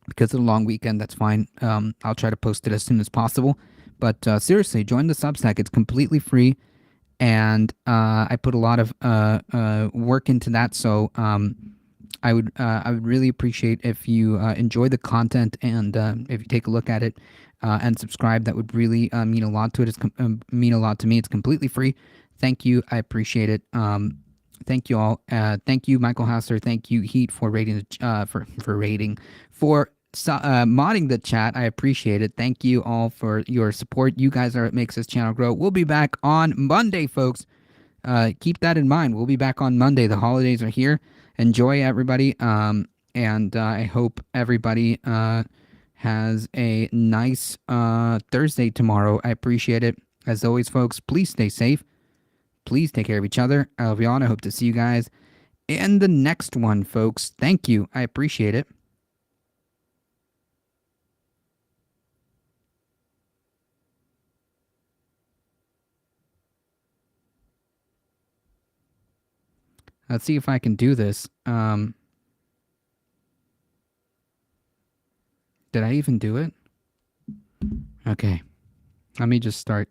because of the long weekend, that's fine. I'll try to post it as soon as possible. But seriously, join the Substack. It's completely free, and I put a lot of work into that. So I would really appreciate if you enjoy the content, and if you take a look at it and subscribe. That would really mean a lot to it. Mean a lot to me. It's completely free. Thank you. I appreciate it. Thank you all. Thank you, Michael Hausler. Thank you, Heat, for rating for modding the chat. I appreciate it. Thank you all for your support. You guys are what makes this channel grow. We'll be back on Monday, folks. Keep that in mind. We'll be back on Monday. The holidays are here. Enjoy, everybody. And I hope everybody has a nice Thursday tomorrow. I appreciate it. As always, folks, please stay safe. Please take care of each other. I love you all, and I hope to see you guys in the next one, folks. Thank you. I appreciate it. Let's see if I can do this. Did I even do it? Okay. Let me just start.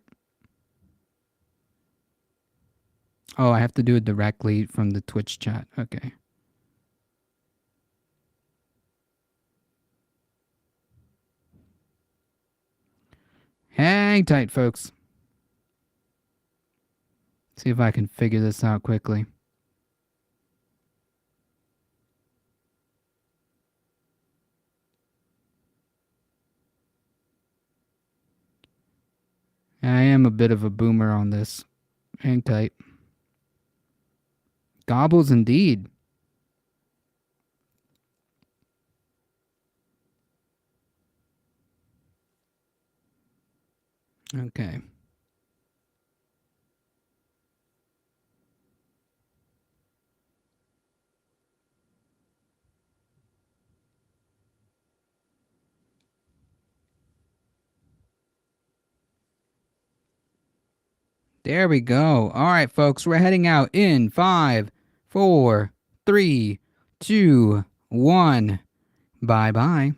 Oh, I have to do it directly from the Twitch chat. Okay. Hang tight, folks. See if I can figure this out quickly. I am a bit of a boomer on this. Hang tight. Gobbles indeed. Okay. There we go. All right, folks, we're heading out in 5, 4, 3, 2, 1. Bye bye.